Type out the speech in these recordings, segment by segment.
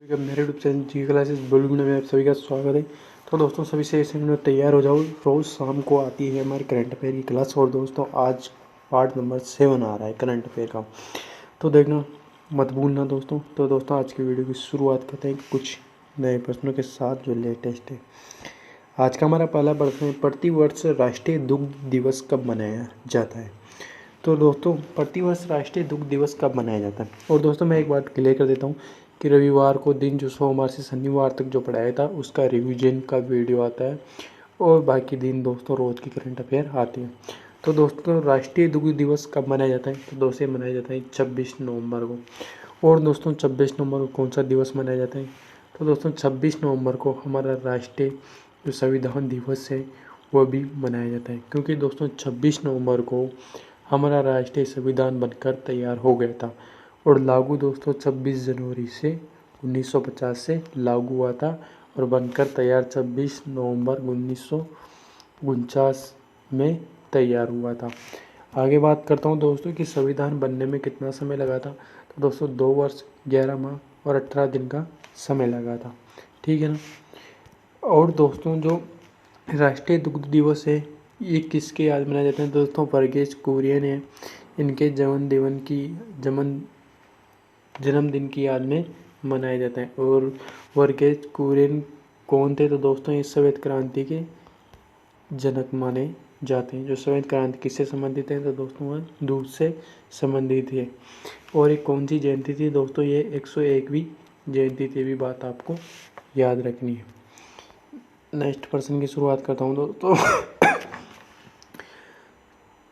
मेरे YouTube channel जी classes बुलगुना में आप सभी का स्वागत है। तो दोस्तों सभी से तैयार हो जाओ। रोज़ शाम को आती है हमारी करंट अफेयर की क्लास और दोस्तों आज पार्ट नंबर 7 आ रहा है करंट अफेयर का, तो देखना मत भूलना दोस्तों। तो दोस्तों आज की वीडियो की शुरुआत करते हैं कुछ नए प्रश्नों के साथ जो लेटेस्ट है। आज का हमारा पहला प्रश्न है, प्रतिवर्ष राष्ट्रीय दुग्ध दिवस कब मनाया जाता है। तो दोस्तों प्रतिवर्ष राष्ट्रीय दुग्ध दिवस कब मनाया जाता है। और दोस्तों मैं एक बात क्लियर कर देता हूँ कि रविवार को दिन जो सोमवार से शनिवार तक जो पढ़ाया था उसका रिवीजन का वीडियो आता है और बाकी दिन दोस्तों रोज़ की करंट अफेयर आती है। तो दोस्तों राष्ट्रीय दुग्ध दिवस कब मनाया जाता है, तो दोस्तों मनाया जाता है 26 नवंबर को। और दोस्तों 26 नवंबर को कौन सा दिवस मनाया जाता है, तो दोस्तों 26 नवंबर को हमारा राष्ट्रीय जो संविधान दिवस है वह भी मनाया जाता है, क्योंकि दोस्तों 26 नवंबर को हमारा राष्ट्रीय संविधान बनकर तैयार हो गया था और लागू दोस्तों 26 जनवरी से 1950 से लागू हुआ था और बनकर तैयार 26 नवंबर 1949 में तैयार हुआ था। आगे बात करता हूं दोस्तों कि संविधान बनने में कितना समय लगा था, तो दोस्तों 2 वर्ष 11 माह और 18 दिन का समय लगा था, ठीक है ना। और दोस्तों जो राष्ट्रीय दुग्ध दिवस है ये किसके याद मनाया जाता है, दोस्तों वर्गीज कुरियन है, इनके जन्मदिन की याद में मनाया जाता है। और वर्गीज कुरियन कौन थे, तो दोस्तों ये श्वेत क्रांति के जनक माने जाते हैं। जो श्वेत क्रांति किससे संबंधित है, तो दोस्तों वह दूध से संबंधित है। और एक कौन सी जयंती थी दोस्तों, ये 101वीं जयंती थी, भी बात आपको याद रखनी है। नेक्स्ट प्रश्न की शुरुआत करता हूँ दोस्तों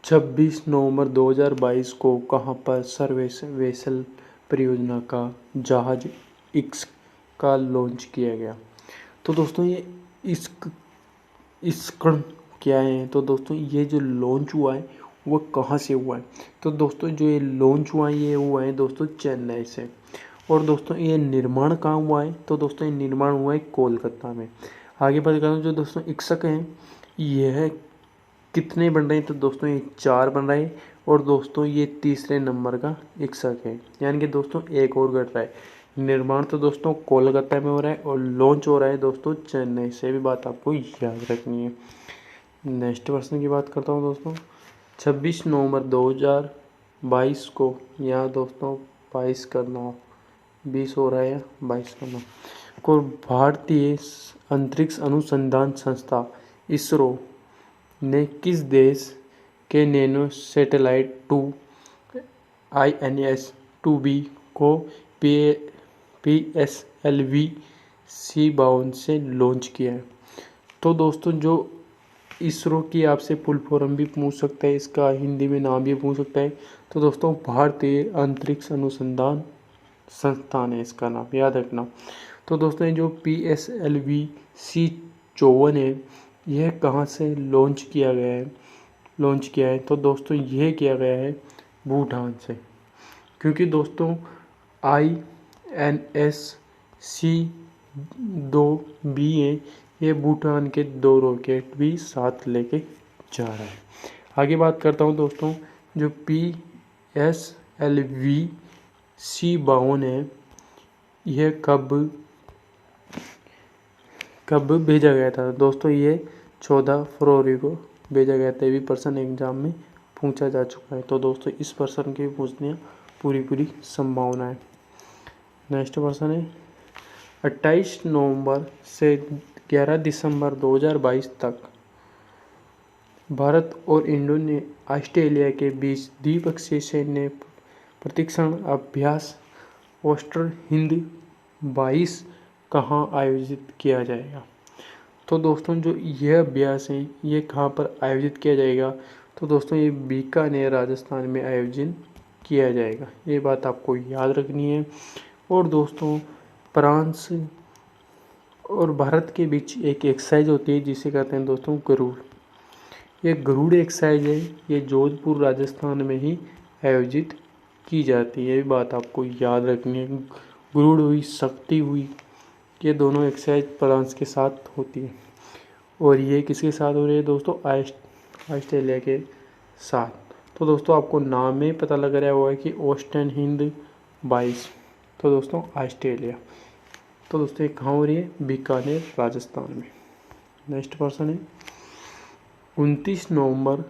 26 नवंबर 2022 को कहाँ पर सर वेसल परियोजना का जहाज इक्स का लॉन्च किया गया। तो दोस्तों ये इस्क क्या है, तो दोस्तों ये जो लॉन्च हुआ है वो कहाँ से हुआ है, तो दोस्तों जो ये लॉन्च हुआ है ये हुआ है दोस्तों चेन्नई से। और दोस्तों ये निर्माण कहाँ हुआ है, तो दोस्तों ये निर्माण हुआ है कोलकाता में। आगे बात करता हूँ जो दोस्तों इक्सक हैं यह कितने बन रहे हैं, तो दोस्तों ये 4 बन रहे हैं और दोस्तों ये तीसरे नंबर का इक्सक है, यानी कि दोस्तों एक और घट रहा है। निर्माण तो दोस्तों कोलकाता में हो रहा है और लॉन्च हो रहा है दोस्तों चेन्नई से, भी बात आपको याद रखनी है। नेक्स्ट प्रश्न की बात करता हूँ दोस्तों 26 नवंबर 2022 को, यहाँ दोस्तों 22 करना 20 हो रहा है या 22 करना को, भारतीय अंतरिक्ष अनुसंधान संस्था इसरो ने किस देश के नैनो सैटेलाइट 2 INS-2B को PSLV C52 से लॉन्च किया है। तो दोस्तों जो इसरो की आपसे फुल फॉर्म भी पूछ सकता है, इसका हिंदी में नाम भी पूछ सकता है, तो दोस्तों भारतीय अंतरिक्ष अनुसंधान संस्थान है इसका नाम, याद रखना। तो दोस्तों जो PSLV C54 है यह कहाँ से लॉन्च किया है, तो दोस्तों यह किया गया है भूटान से, क्योंकि दोस्तों INS-C2B है ये भूटान के 2 रॉकेट भी साथ लेके जा रहा है। आगे बात करता हूँ दोस्तों जो PSLV C52 है यह कब भेजा गया था, दोस्तों ये 14 फरवरी को भेजा गया था। ये भी प्रश्न एग्जाम में पूछा जा चुका है, तो दोस्तों इस प्रश्न की पूछने पूरी संभावना है। नेक्स्ट प्रश्न है 28 नवंबर से 11 दिसंबर 2022 तक भारत और ऑस्ट्रेलिया के बीच द्विपक्षीय सैन्य प्रशिक्षण अभ्यास ऑस्टर हिंद 22 कहाँ आयोजित किया जाएगा। तो दोस्तों जो यह अभ्यास है ये कहाँ पर आयोजित किया जाएगा, तो दोस्तों ये बीकानेर राजस्थान में आयोजित किया जाएगा, ये बात आपको याद रखनी है। और दोस्तों फ्रांस और भारत के बीच एक एक्सरसाइज होती है जिसे कहते हैं दोस्तों गरुड़। ये गरुड़ एक्सरसाइज है ये जोधपुर राजस्थान में ही आयोजित की जाती है, ये बात आपको याद रखनी है। गरुड़ हुई, शक्ति हुई, ये दोनों एक्सरसाइज फ्रांस के साथ होती है और ये किसके साथ हो रही है दोस्तों, ऑस्ट्रेलिया के साथ। तो दोस्तों आपको नाम में पता लग रहा हुआ है कि ऑस्टन हिंद 22, तो दोस्तों ऑस्ट्रेलिया। तो दोस्तों ये कहाँ हो रही है? बीकानेर राजस्थान में। नेक्स्ट क्वेश्चन है 29 नवंबर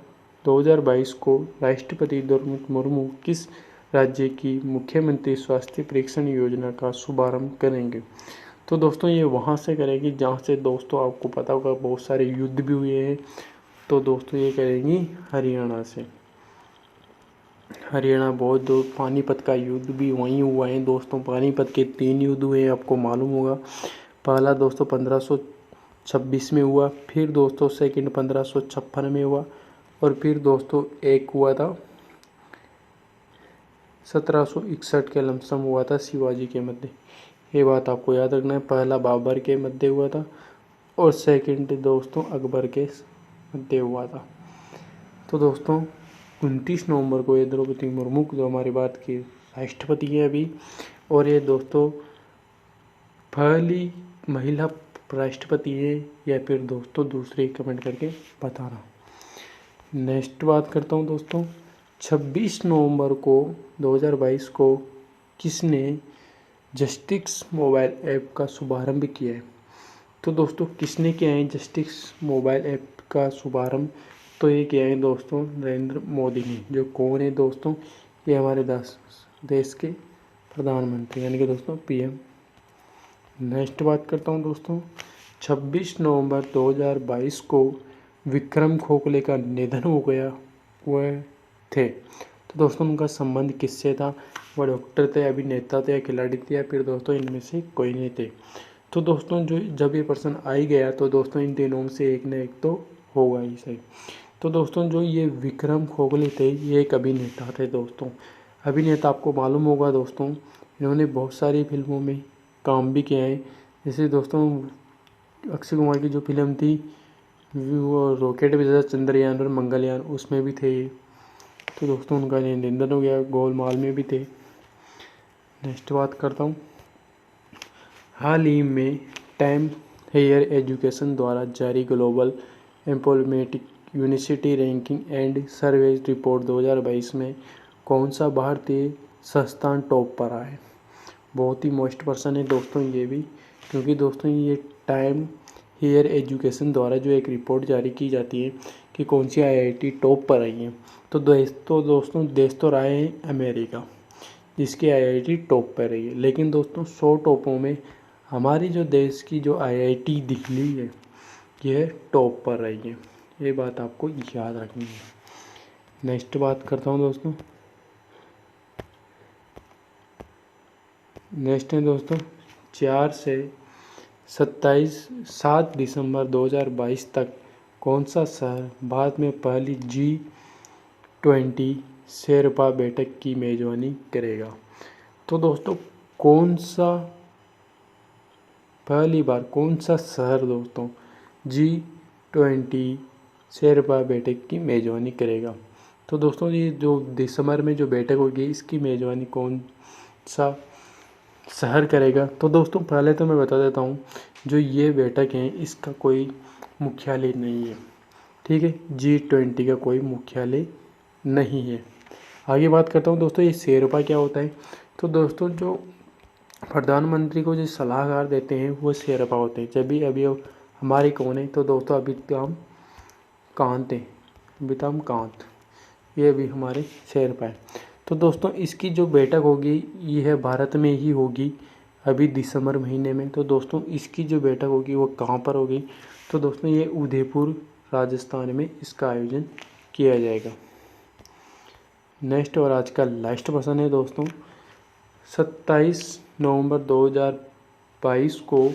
2022 को राष्ट्रपति द्रौपदी मुर्मू किस राज्य की मुख्यमंत्री स्वास्थ्य परीक्षण योजना का शुभारंभ करेंगे? तो दोस्तों ये वहाँ से करेंगी जहाँ से दोस्तों आपको पता होगा बहुत सारे युद्ध भी हुए हैं। तो दोस्तों ये करेंगी हरियाणा से। हरियाणा बहुत दो पानीपत का युद्ध भी वहीं हुआ है दोस्तों। पानीपत के 3 युद्ध हुए आपको मालूम होगा। पहला दोस्तों 1526 में हुआ, फिर दोस्तों सेकंड 1556 में हुआ, और फिर दोस्तों एक हुआ था 1761 के लमसम हुआ था शिवाजी के मध्य। ये बात आपको याद रखना है। पहला बाबर के मध्य हुआ था और सेकंड दोस्तों अकबर के मध्य हुआ था। तो दोस्तों 29 नवंबर को ये द्रौपदी मुर्मू जो हमारी बात की राष्ट्रपति है अभी, और ये दोस्तों पहली महिला राष्ट्रपति है या फिर दोस्तों दूसरे कमेंट करके बताना। नेक्स्ट बात करता हूँ दोस्तों 26 नवंबर को 2022 को किसने जस्टिस मोबाइल ऐप का शुभारंभ किया है? तो दोस्तों किसने किया है जस्टिस मोबाइल ऐप का शुभारंभ? तो ये किया है दोस्तों नरेंद्र मोदी ने। जो कौन है दोस्तों? ये हमारे देश के प्रधानमंत्री यानी कि दोस्तों पीएम। नेक्स्ट बात करता हूँ दोस्तों 26 नवंबर 2022 को विक्रम खोखले का निधन हो गया वह थे। तो दोस्तों उनका संबंध किससे था? वह डॉक्टर थे, अभिनेता थे या खिलाड़ी थे, या फिर दोस्तों इनमें से कोई नहीं थे। तो दोस्तों जो जब ये पर्सन आ ही गया तो दोस्तों इन तीनों में से एक न एक तो होगा ही सही। तो दोस्तों जो ये विक्रम खोखले थे ये एक अभिनेता थे दोस्तों। अभिनेता आपको मालूम होगा दोस्तों इन्होंने बहुत सारी फिल्मों में काम भी किया है। जैसे दोस्तों अक्षय कुमार की जो फिल्म थी वो रॉकेट विजय चंद्रयान और मंगलयान, उसमें भी थे। तो दोस्तों उनका निधन हो गया। गोलमाल में भी थे। नेक्स्ट बात करता हूँ हाल ही में टाइम हायर एजुकेशन द्वारा जारी global employment university ranking and survey report 2022 में कौन सा भारतीय संस्थान टॉप पर आया है? बहुत ही मोस्ट पर्सन है दोस्तों ये भी, क्योंकि दोस्तों ये टाइम हायर एजुकेशन द्वारा जो एक रिपोर्ट जारी की जाती है कि कौन सी आईआईटी टॉप पर आई है। तो दोस्तों देश तो रहा है अमेरिका जिसकी आईआईटी टॉप पर रही है, लेकिन दोस्तों 100 टॉपों में हमारी जो देश की जो आईआईटी दिल्ली है यह टॉप पर रही है। ये बात आपको याद रखनी है। नेक्स्ट बात करता हूँ दोस्तों नेक्स्ट है दोस्तों 4 से 7 दिसंबर 2022 तक कौन सा शहर भारत में पहली G20 शेरपा बैठक की मेजबानी करेगा? तो दोस्तों पहली बार कौन सा शहर दोस्तों G20 शेरपा बैठक की मेजबानी करेगा? तो दोस्तों ये जो दिसंबर में जो बैठक होगी इसकी मेजबानी कौन सा शहर करेगा? तो दोस्तों पहले तो मैं बता देता हूँ जो ये बैठक है इसका कोई मुख्यालय नहीं है। ठीक है, G20 का कोई मुख्यालय नहीं है। आगे बात करता हूँ दोस्तों ये शेरपा क्या होता है? तो दोस्तों जो प्रधानमंत्री को जो सलाहकार देते हैं वो शेरपा होते हैं। जब भी अभी हमारे कौन है? तो दोस्तों अभिताभ कांत ये भी हमारे शेरपा है। तो दोस्तों इसकी जो बैठक होगी ये है भारत में ही होगी अभी दिसंबर महीने में। तो दोस्तों इसकी जो बैठक होगी वो कहाँ पर होगी? तो दोस्तों ये उदयपुर राजस्थान में इसका आयोजन किया जाएगा। नेक्स्ट और आज का लास्ट प्रश्न है दोस्तों 27 नवंबर 2022 को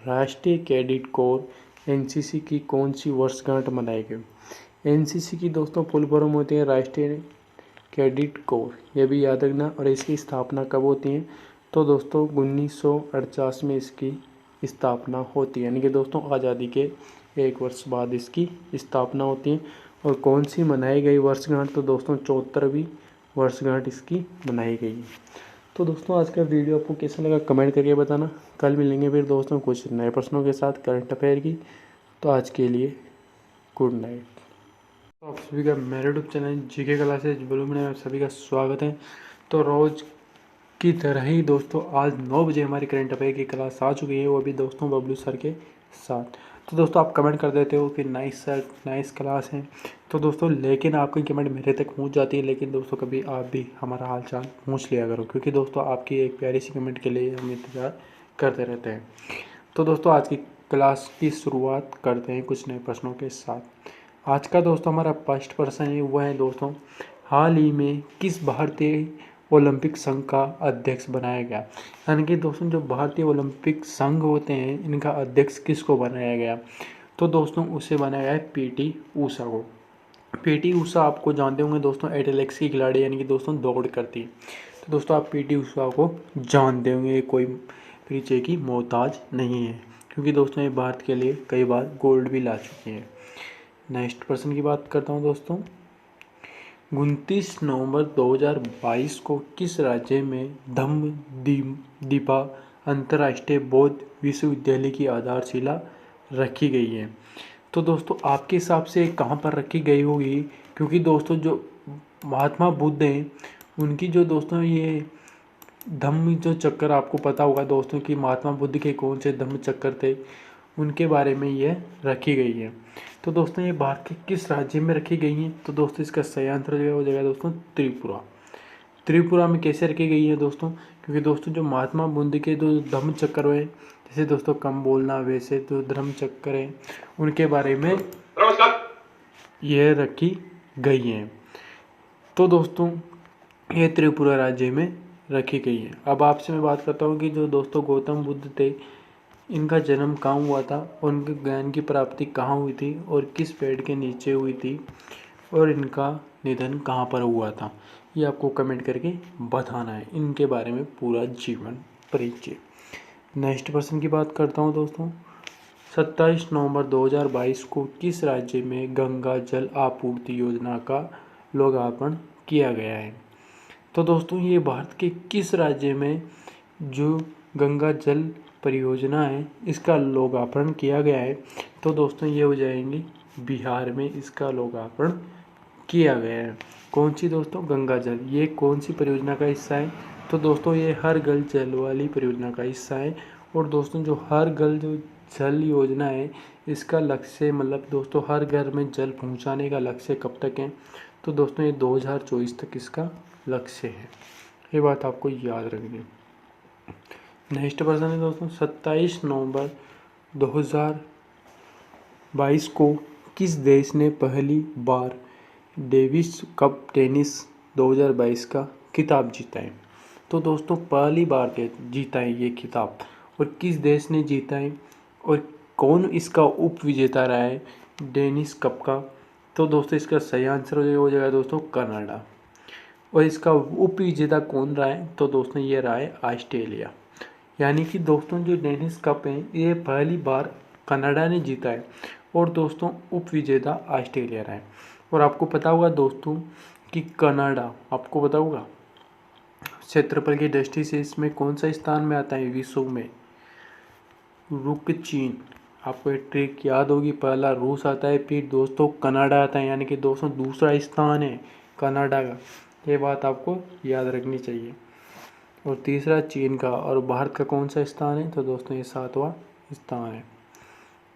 राष्ट्रीय कैडेट कोर एनसीसी की कौन सी वर्षगांठ मनाई गई? एनसीसी की दोस्तों फुल फॉर्म होती है राष्ट्रीय कैडेट कोर, ये भी याद रखना। और इसकी स्थापना कब होती है? तो दोस्तों 1948 में इसकी स्थापना होती है, यानी कि दोस्तों आज़ादी के 1 वर्ष बाद इसकी स्थापना होती है। और कौन सी मनाई गई वर्षगांठ? तो दोस्तों 74वीं वर्षगांठ इसकी मनाई गई है। तो दोस्तों आज का वीडियो आपको कैसा लगा कमेंट करके बताना। कल मिलेंगे फिर दोस्तों कुछ नए प्रश्नों के साथ करंट अफेयर की। तो आज के लिए गुड नाइट। तो आप सभी का मेरे YouTube channel GK classes blue में आप सभी का स्वागत है। तो रोज़ की तरह ही दोस्तों आज 9 बजे हमारी करंट अफेयर की क्लास आ चुकी है, वो भी दोस्तों बबलू सर के साथ। तो दोस्तों आप कमेंट कर देते हो कि नाइस सर, नाइस क्लास है। तो दोस्तों लेकिन आपकी कमेंट मेरे तक पहुंच जाती है, लेकिन दोस्तों कभी आप भी हमारा हाल चाल पूछ लिया करो, क्योंकि दोस्तों आपकी एक प्यारी सी कमेंट के लिए हम इंतज़ार करते रहते हैं। तो दोस्तों आज की क्लास की शुरुआत करते हैं कुछ नए प्रश्नों के साथ। आज का दोस्तों हमारा फर्स्ट प्रश्न है, वह है दोस्तों हाल ही में किस भारतीय ओलंपिक संघ का अध्यक्ष बनाया गया। यानी कि दोस्तों जो भारतीय ओलंपिक संघ होते हैं इनका अध्यक्ष किसको बनाया गया। तो दोस्तों उसे बनाया गया है पीटी ऊषा को। पीटी ऊषा आपको जानते होंगे दोस्तों, एथलेटिक्स की खिलाड़ी, यानी कि दोस्तों दौड़ करती है। तो दोस्तों आप पीटी ऊषा को जानते होंगे, कोई परिचय की मोहताज नहीं है, क्योंकि दोस्तों ये भारत के लिए कई बार गोल्ड भी ला चुकी हैं। नेक्स्ट प्रश्न की बात करता हूँ दोस्तों, 29 नवंबर 2022 को किस राज्य में दीपा अंतर्राष्ट्रीय बौद्ध विश्वविद्यालय की आधारशिला रखी गई है। तो दोस्तों आपके हिसाब से कहाँ पर रखी गई होगी, क्योंकि दोस्तों जो महात्मा बुद्ध हैं उनकी जो दोस्तों ये धम्म जो चक्कर, आपको पता होगा दोस्तों कि महात्मा बुद्ध के कौन से धम्म चक्कर थे, उनके बारे में यह रखी गई है। तो दोस्तों ये भारत के किस राज्य में रखी गई है। तो दोस्तों इसका सही आंसर हो जाएगा दोस्तों त्रिपुरा। त्रिपुरा में कैसे रखी गई है दोस्तों, क्योंकि दोस्तों जो महात्मा बुद्ध के जो धम्म चक्कर है, जैसे दोस्तों कम बोलना वैसे जो धर्म चक्कर है, उनके बारे में यह रखी गई है। तो दोस्तों ये त्रिपुरा राज्य में रखी गई है। अब आपसे मैं बात करता हूँ कि जो दोस्तों गौतम बुद्ध थे इनका जन्म कहाँ हुआ था, और उनके ज्ञान की प्राप्ति कहाँ हुई थी, और किस पेड़ के नीचे हुई थी, और इनका निधन कहाँ पर हुआ था, ये आपको कमेंट करके बताना है इनके बारे में पूरा जीवन परिचय। नेक्स्ट प्रश्न की बात करता हूँ दोस्तों, 27 नवंबर 2022 को किस राज्य में गंगा जल आपूर्ति योजना का लोकार्पण किया गया है। तो दोस्तों ये भारत के किस राज्य में जो गंगा जल परियोजना है इसका लोकार्पण किया गया है। तो दोस्तों ये हो जाएंगी बिहार में इसका लोकार्पण किया गया है। कौन सी दोस्तों, गंगा जल। ये कौन सी परियोजना का हिस्सा है। तो दोस्तों ये हर घर जल वाली परियोजना का हिस्सा है। और दोस्तों जो हर घर जो जल योजना है इसका लक्ष्य, मतलब दोस्तों हर घर में जल पहुंचाने का लक्ष्य कब तक है। तो दोस्तों ये 2024 तक इसका लक्ष्य है, ये बात आपको याद रखनी है। नेक्स्ट प्रश्न है दोस्तों, 27 नवंबर 2022 को किस देश ने पहली बार डेविस कप टेनिस 2022 का खिताब जीता है। तो दोस्तों पहली बार जीता है ये खिताब, और किस देश ने जीता है, और कौन इसका उप विजेता रहा है डेनिस कप का। तो दोस्तों इसका सही आंसर हो जाएगा दोस्तों कनाडा। और इसका उप विजेता कौन रहा है। तो दोस्तों ये रहा है ऑस्ट्रेलिया। यानी कि दोस्तों जो डेनिस कप है ये पहली बार कनाडा ने जीता है, और दोस्तों उप विजेता ऑस्ट्रेलिया रहा है। और आपको पता होगा दोस्तों कि कनाडा, आपको पता होगा क्षेत्रफल की दृष्टि से इसमें कौन सा स्थान में आता है विश्व में। रुक चीन, आपको एक ट्रिक याद होगी, पहला रूस आता है फिर दोस्तों कनाडा आता है, यानी कि दोस्तों दूसरा स्थान है कनाडा का, ये बात आपको याद रखनी चाहिए। और तीसरा चीन का, और भारत का कौन सा स्थान है। तो दोस्तों ये 7वां स्थान है।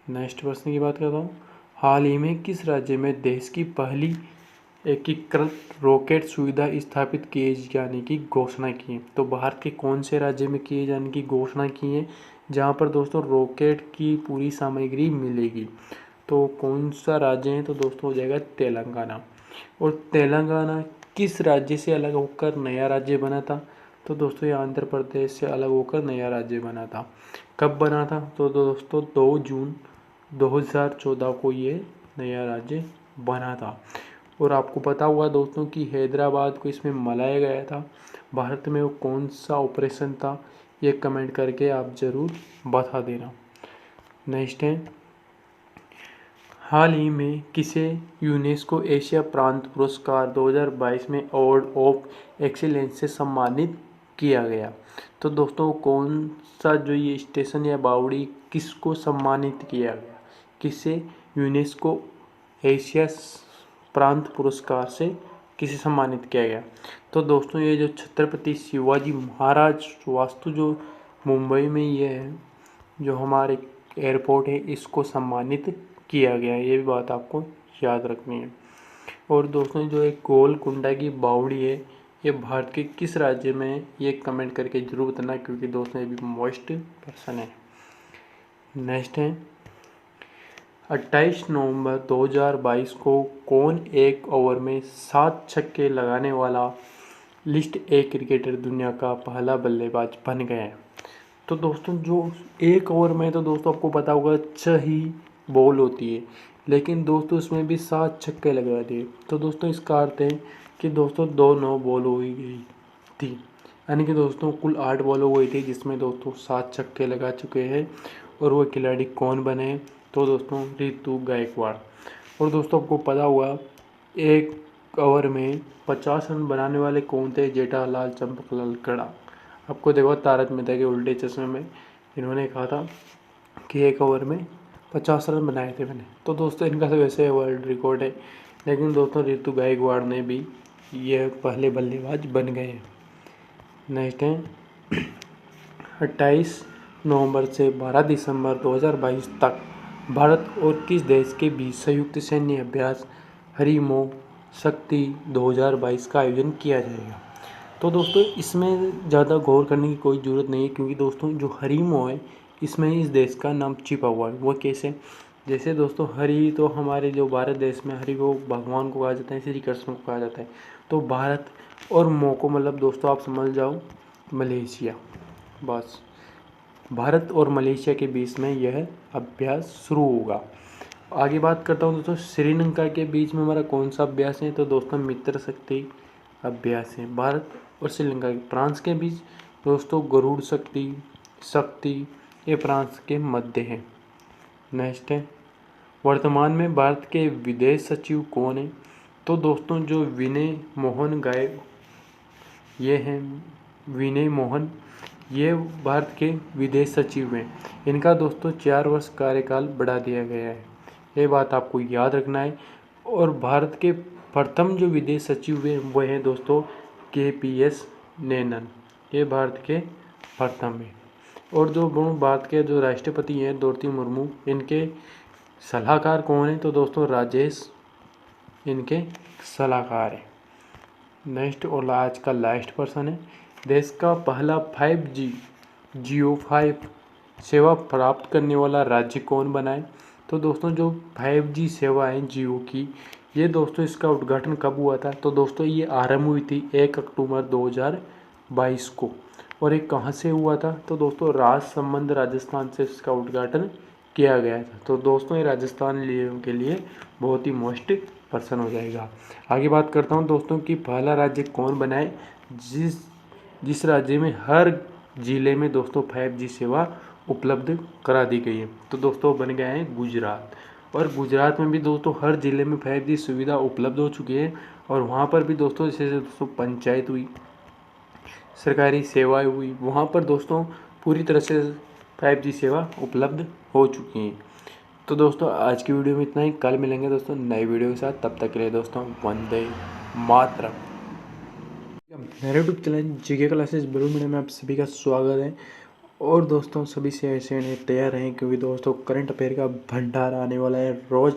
नेक्स्ट प्रश्न की बात करता हूँ, हाल ही में किस राज्य में देश की पहली एकीकृत रॉकेट सुविधा स्थापित किए जाने की घोषणा की है। तो भारत के कौन से राज्य में किए जाने की घोषणा की है जहाँ पर दोस्तों रॉकेट की पूरी सामग्री मिलेगी। तो कौन सा राज्य है। तो दोस्तों हो जाएगा तेलंगाना। और तेलंगाना किस राज्य से अलग होकर नया राज्य बना था। तो दोस्तों ये आंध्र प्रदेश से अलग होकर नया राज्य बना था। कब बना था। तो दोस्तों 2 जून 2014 को ये नया राज्य बना था। और आपको पता हुआ दोस्तों कि हैदराबाद को इसमें मिलाया गया था। भारत में वो कौन सा ऑपरेशन था, ये कमेंट करके आप ज़रूर बता देना। नेक्स्ट है, हाल ही में किसे यूनेस्को एशिया प्रांत पुरस्कार 2022 में अवार्ड ऑफ एक्सीलेंस से सम्मानित किया गया। तो दोस्तों कौन सा जो ये स्टेशन या बावड़ी किसको सम्मानित किया गया, किसे यूनेस्को एशिया प्रांत पुरस्कार से किसे सम्मानित किया गया? तो दोस्तों ये जो छत्रपति शिवाजी महाराज वास्तु जो मुंबई में ये है, जो हमारे एयरपोर्ट है, इसको सम्मानित किया गया है। ये भी बात आपको याद रखनी है। और दोस्तों जो एक गोलकुंडा की बावड़ी है, ये भारत के किस राज्य में है, ये कमेंट करके जरूर बताना, क्योंकि दोस्तों ये भी मोस्ट पर्सन है। नेक्स्ट है 28 नवंबर 2022 को कौन एक ओवर में 7 छक्के लगाने वाला लिस्ट ए क्रिकेटर दुनिया का पहला बल्लेबाज बन गया है? तो दोस्तों जो एक ओवर में, तो दोस्तों आपको पता होगा 6 ही बॉल होती है, लेकिन दोस्तों इसमें भी 7 छक्के लगा दिए। तो दोस्तों इसका अर्थ है कि दोस्तों 2 बॉल हो गई थी, यानी कि दोस्तों कुल 8 बॉल हो गई थी, जिसमें दोस्तों 7 छक्के लगा चुके हैं। और वो खिलाड़ी कौन बने? तो दोस्तों ऋतु गायकवाड़। और दोस्तों आपको पता होगा एक ओवर में 50 रन बनाने वाले कौन थे? जेठालाल चंपकलाल गड़ा। आपको देखो तारक मेहता के उल्टे चश्मे में इन्होंने कहा था कि एक ओवर में 50 रन बनाए थे मैंने। तो दोस्तों इनका तो वैसे वर्ल्ड रिकॉर्ड है, लेकिन दोस्तों ऋतु गायकवाड़ ने भी ये पहले बल्लेबाज बन गए हैं। नेक्स्ट है 28 नवंबर से 12 दिसंबर 2022 तक भारत और किस देश के बीच संयुक्त सैन्य अभ्यास हरिमो शक्ति 2022 का आयोजन किया जाएगा? तो दोस्तों इसमें ज़्यादा गौर करने की कोई ज़रूरत नहीं है, क्योंकि दोस्तों जो हरिमो है इसमें इस देश का नाम छिपा हुआ है। वो कैसे? जैसे दोस्तों हरि, तो हमारे जो भारत देश में हरि को भगवान को कहा जाता है, श्री कृष्ण को कहा जाता है। तो भारत और मो को मतलब दोस्तों आप समझ जाओ मलेशिया, बस भारत और मलेशिया के बीच में यह अभ्यास शुरू होगा। आगे बात करता हूँ दोस्तों, श्रीलंका के बीच में हमारा कौन सा अभ्यास है? तो दोस्तों मित्र शक्ति अभ्यास है भारत और श्रीलंका के। फ्रांस के बीच दोस्तों गरुड़ शक्ति ये फ्रांस के मध्य है। नेक्स्ट है वर्तमान में भारत के विदेश सचिव कौन है? तो दोस्तों जो विनय मोहन गायक, ये हैं विनय मोहन, ये भारत के विदेश सचिव हैं। इनका दोस्तों 4 वर्ष कार्यकाल बढ़ा दिया गया है, ये बात आपको याद रखना है। और भारत के प्रथम जो विदेश सचिव हैं वो हैं दोस्तों KPS नैनन, ये भारत के प्रथम हैं। और जो भारत के जो राष्ट्रपति हैं द्रौपदी मुर्मू, इनके सलाहकार कौन हैं? तो दोस्तों राजेश इनके सलाहकार हैं। नेक्स्ट और आज का लास्ट पर्सन है, देश का पहला 5G जियो 5 सेवा प्राप्त करने वाला राज्य कौन बना है? तो दोस्तों जो 5G सेवा है जियो की, ये दोस्तों इसका उद्घाटन कब हुआ था? तो दोस्तों ये आरंभ हुई थी 1 अक्टूबर 2022 को। और ये कहाँ से हुआ था? तो दोस्तों राजसमंद राजस्थान से इसका उद्घाटन किया गया था। तो दोस्तों ये राजस्थान के लिए बहुत ही मोस्ट पर्सन हो जाएगा। आगे बात करता हूँ दोस्तों कि पहला राज्य कौन बना है जिस राज्य में हर जिले में दोस्तों 5G सेवा उपलब्ध करा दी गई है? तो दोस्तों बन गया है गुजरात। और गुजरात में भी दोस्तों हर जिले में 5G सुविधा उपलब्ध हो चुकी है। और वहाँ पर भी दोस्तों जैसे दोस्तों पंचायत हुई, सरकारी सेवाएं हुई, वहाँ पर दोस्तों पूरी तरह से 5G सेवा उपलब्ध हो चुकी हैं। तो दोस्तों आज की वीडियो में इतना ही, कल मिलेंगे दोस्तों नई वीडियो के साथ। तब तक के लिए दोस्तों वंदे मातरम। मेरे YouTube channel GK classes blue medium में आप सभी का स्वागत है। और दोस्तों सभी से ऐसे तैयार रहें, क्योंकि दोस्तों करंट अफेयर का भंडार आने वाला है रोज़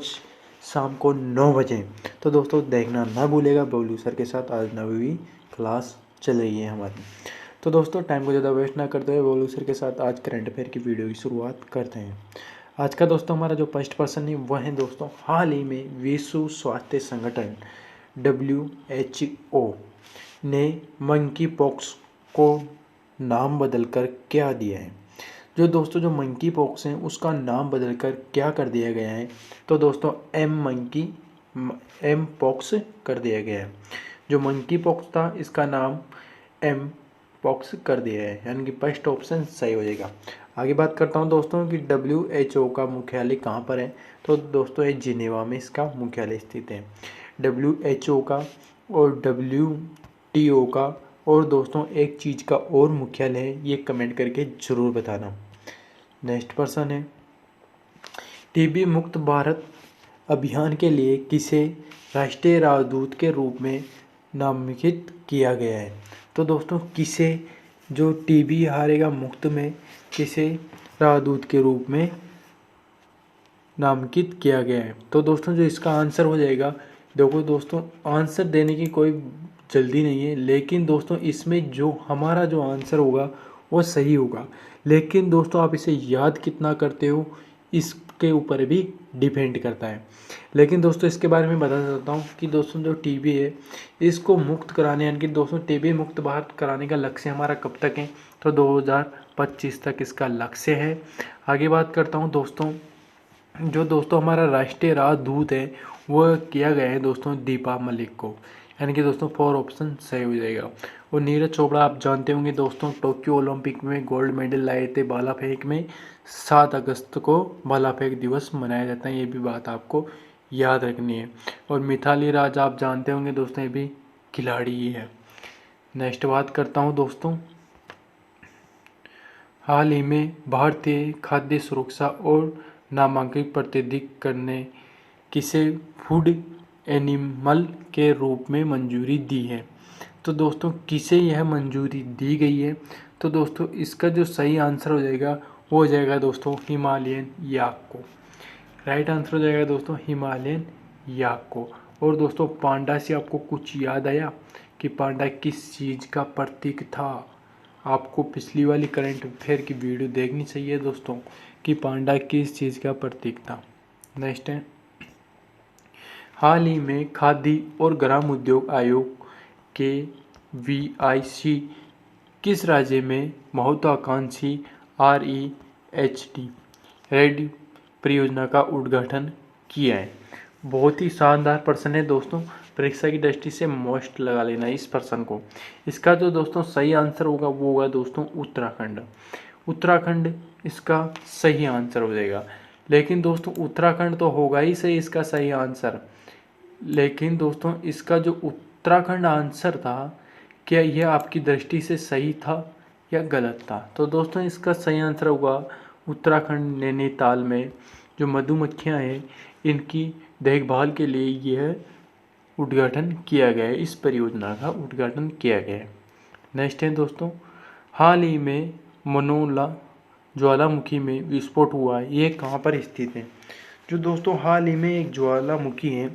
शाम को 9 बजे। तो दोस्तों देखना ना भूलेगा, बबलू सर के साथ आज नवीं क्लास चल रही है हमारी। तो दोस्तों टाइम को ज़्यादा वेस्ट ना करते हुए बबलू सर के साथ आज करंट अफेयर की वीडियो की शुरुआत करते हैं। आज का दोस्तों हमारा जो फर्स्ट पर्सन है वह है दोस्तों, हाल ही में विश्व स्वास्थ्य संगठन WHO ने मंकी पॉक्स को नाम बदलकर क्या दिया है? जो दोस्तों जो मंकी पॉक्स हैं उसका नाम बदलकर क्या कर दिया गया है? तो दोस्तों एम पॉक्स कर दिया गया है। जो मंकी पॉक्स था इसका नाम एम पॉक्स कर दिया है, यानी कि फर्स्ट ऑप्शन सही हो जाएगा। आगे बात करता हूं दोस्तों कि WHO का मुख्यालय कहां पर है? तो दोस्तों ये जिनेवा में इसका मुख्यालय स्थित है। WHO का और WTO का और दोस्तों एक चीज़ का और मुख्यालय है, ये कमेंट करके ज़रूर बताना। नेक्स्ट पर्सन है, TB मुक्त भारत अभियान के लिए किसे राष्ट्रीय राजदूत के रूप में नामांकित किया गया है। तो दोस्तों किसे जो टीबी हारेगा मुफ्त में किसे राहदूत के रूप में नामांकित किया गया है। तो दोस्तों जो इसका आंसर हो जाएगा, देखो दोस्तों आंसर देने की कोई जल्दी नहीं है, लेकिन दोस्तों इसमें जो हमारा जो आंसर होगा वो सही होगा, लेकिन दोस्तों आप इसे याद कितना करते हो इसके ऊपर भी डिपेंड करता है। लेकिन दोस्तों इसके बारे में बता देता हूँ कि दोस्तों जो टीबी है इसको मुक्त कराने, यानी कि दोस्तों टीबी मुक्त भारत कराने का लक्ष्य हमारा कब तक है, तो 2025 तक इसका लक्ष्य है। आगे बात करता हूँ दोस्तों, जो दोस्तों हमारा राष्ट्रीय राजदूत है वो किया गया है दोस्तों दीपा मलिक को, यानी कि दोस्तों 4 ऑप्शन सही हो जाएगा। और नीरज चोपड़ा आप जानते होंगे दोस्तों, टोक्यो ओलंपिक में गोल्ड मेडल लाए थे भाला फेंक में। 7 अगस्त को भाला फेंक दिवस मनाया जाता है, ये भी बात आपको याद रखनी है। और मिताली राज आप जानते होंगे दोस्तों, ये भी खिलाड़ी ही है। नेक्स्ट बात करता हूँ दोस्तों, हाल ही में भारतीय खाद्य सुरक्षा और नामांकित प्रतिनिधित्व करने किसे फूड एनिमल के रूप में मंजूरी दी है। तो दोस्तों किसे यह मंजूरी दी गई है, तो दोस्तों इसका जो सही आंसर हो जाएगा वो हो जाएगा दोस्तों हिमालयन याक को। राइट आंसर हो जाएगा दोस्तों हिमालयन याक को। और दोस्तों पांडा से आपको कुछ याद आया कि पांडा किस चीज़ का प्रतीक था। आपको पिछली वाली करंट अफेयर की वीडियो देखनी चाहिए दोस्तों कि पांडा किस चीज़ का प्रतीक था। नेक्स्ट है, हाल ही में खादी और ग्राम उद्योग आयोग के VIC किस राज्य में महत्वाकांक्षी REHD रेड परियोजना का उद्घाटन किया है। बहुत ही शानदार प्रश्न है दोस्तों, परीक्षा की दृष्टि से मोस्ट लगा लेना इस प्रश्न को। इसका जो दोस्तों सही आंसर होगा वो होगा दोस्तों उत्तराखंड। उत्तराखंड इसका सही आंसर हो जाएगा। लेकिन दोस्तों उत्तराखंड तो होगा ही सही इसका सही आंसर, लेकिन दोस्तों इसका जो उत्तराखंड आंसर था क्या यह आपकी दृष्टि से सही था या गलत था। तो दोस्तों इसका सही आंसर होगा उत्तराखंड नैनीताल में जो मधुमक्खियां हैं इनकी देखभाल के लिए यह उद्घाटन किया गया है, इस परियोजना का उद्घाटन किया गया है। नेक्स्ट है दोस्तों, हाल ही में मनोला ज्वालामुखी में विस्फोट हुआ है, ये कहाँ पर स्थित है। जो दोस्तों हाल ही में एक ज्वालामुखी है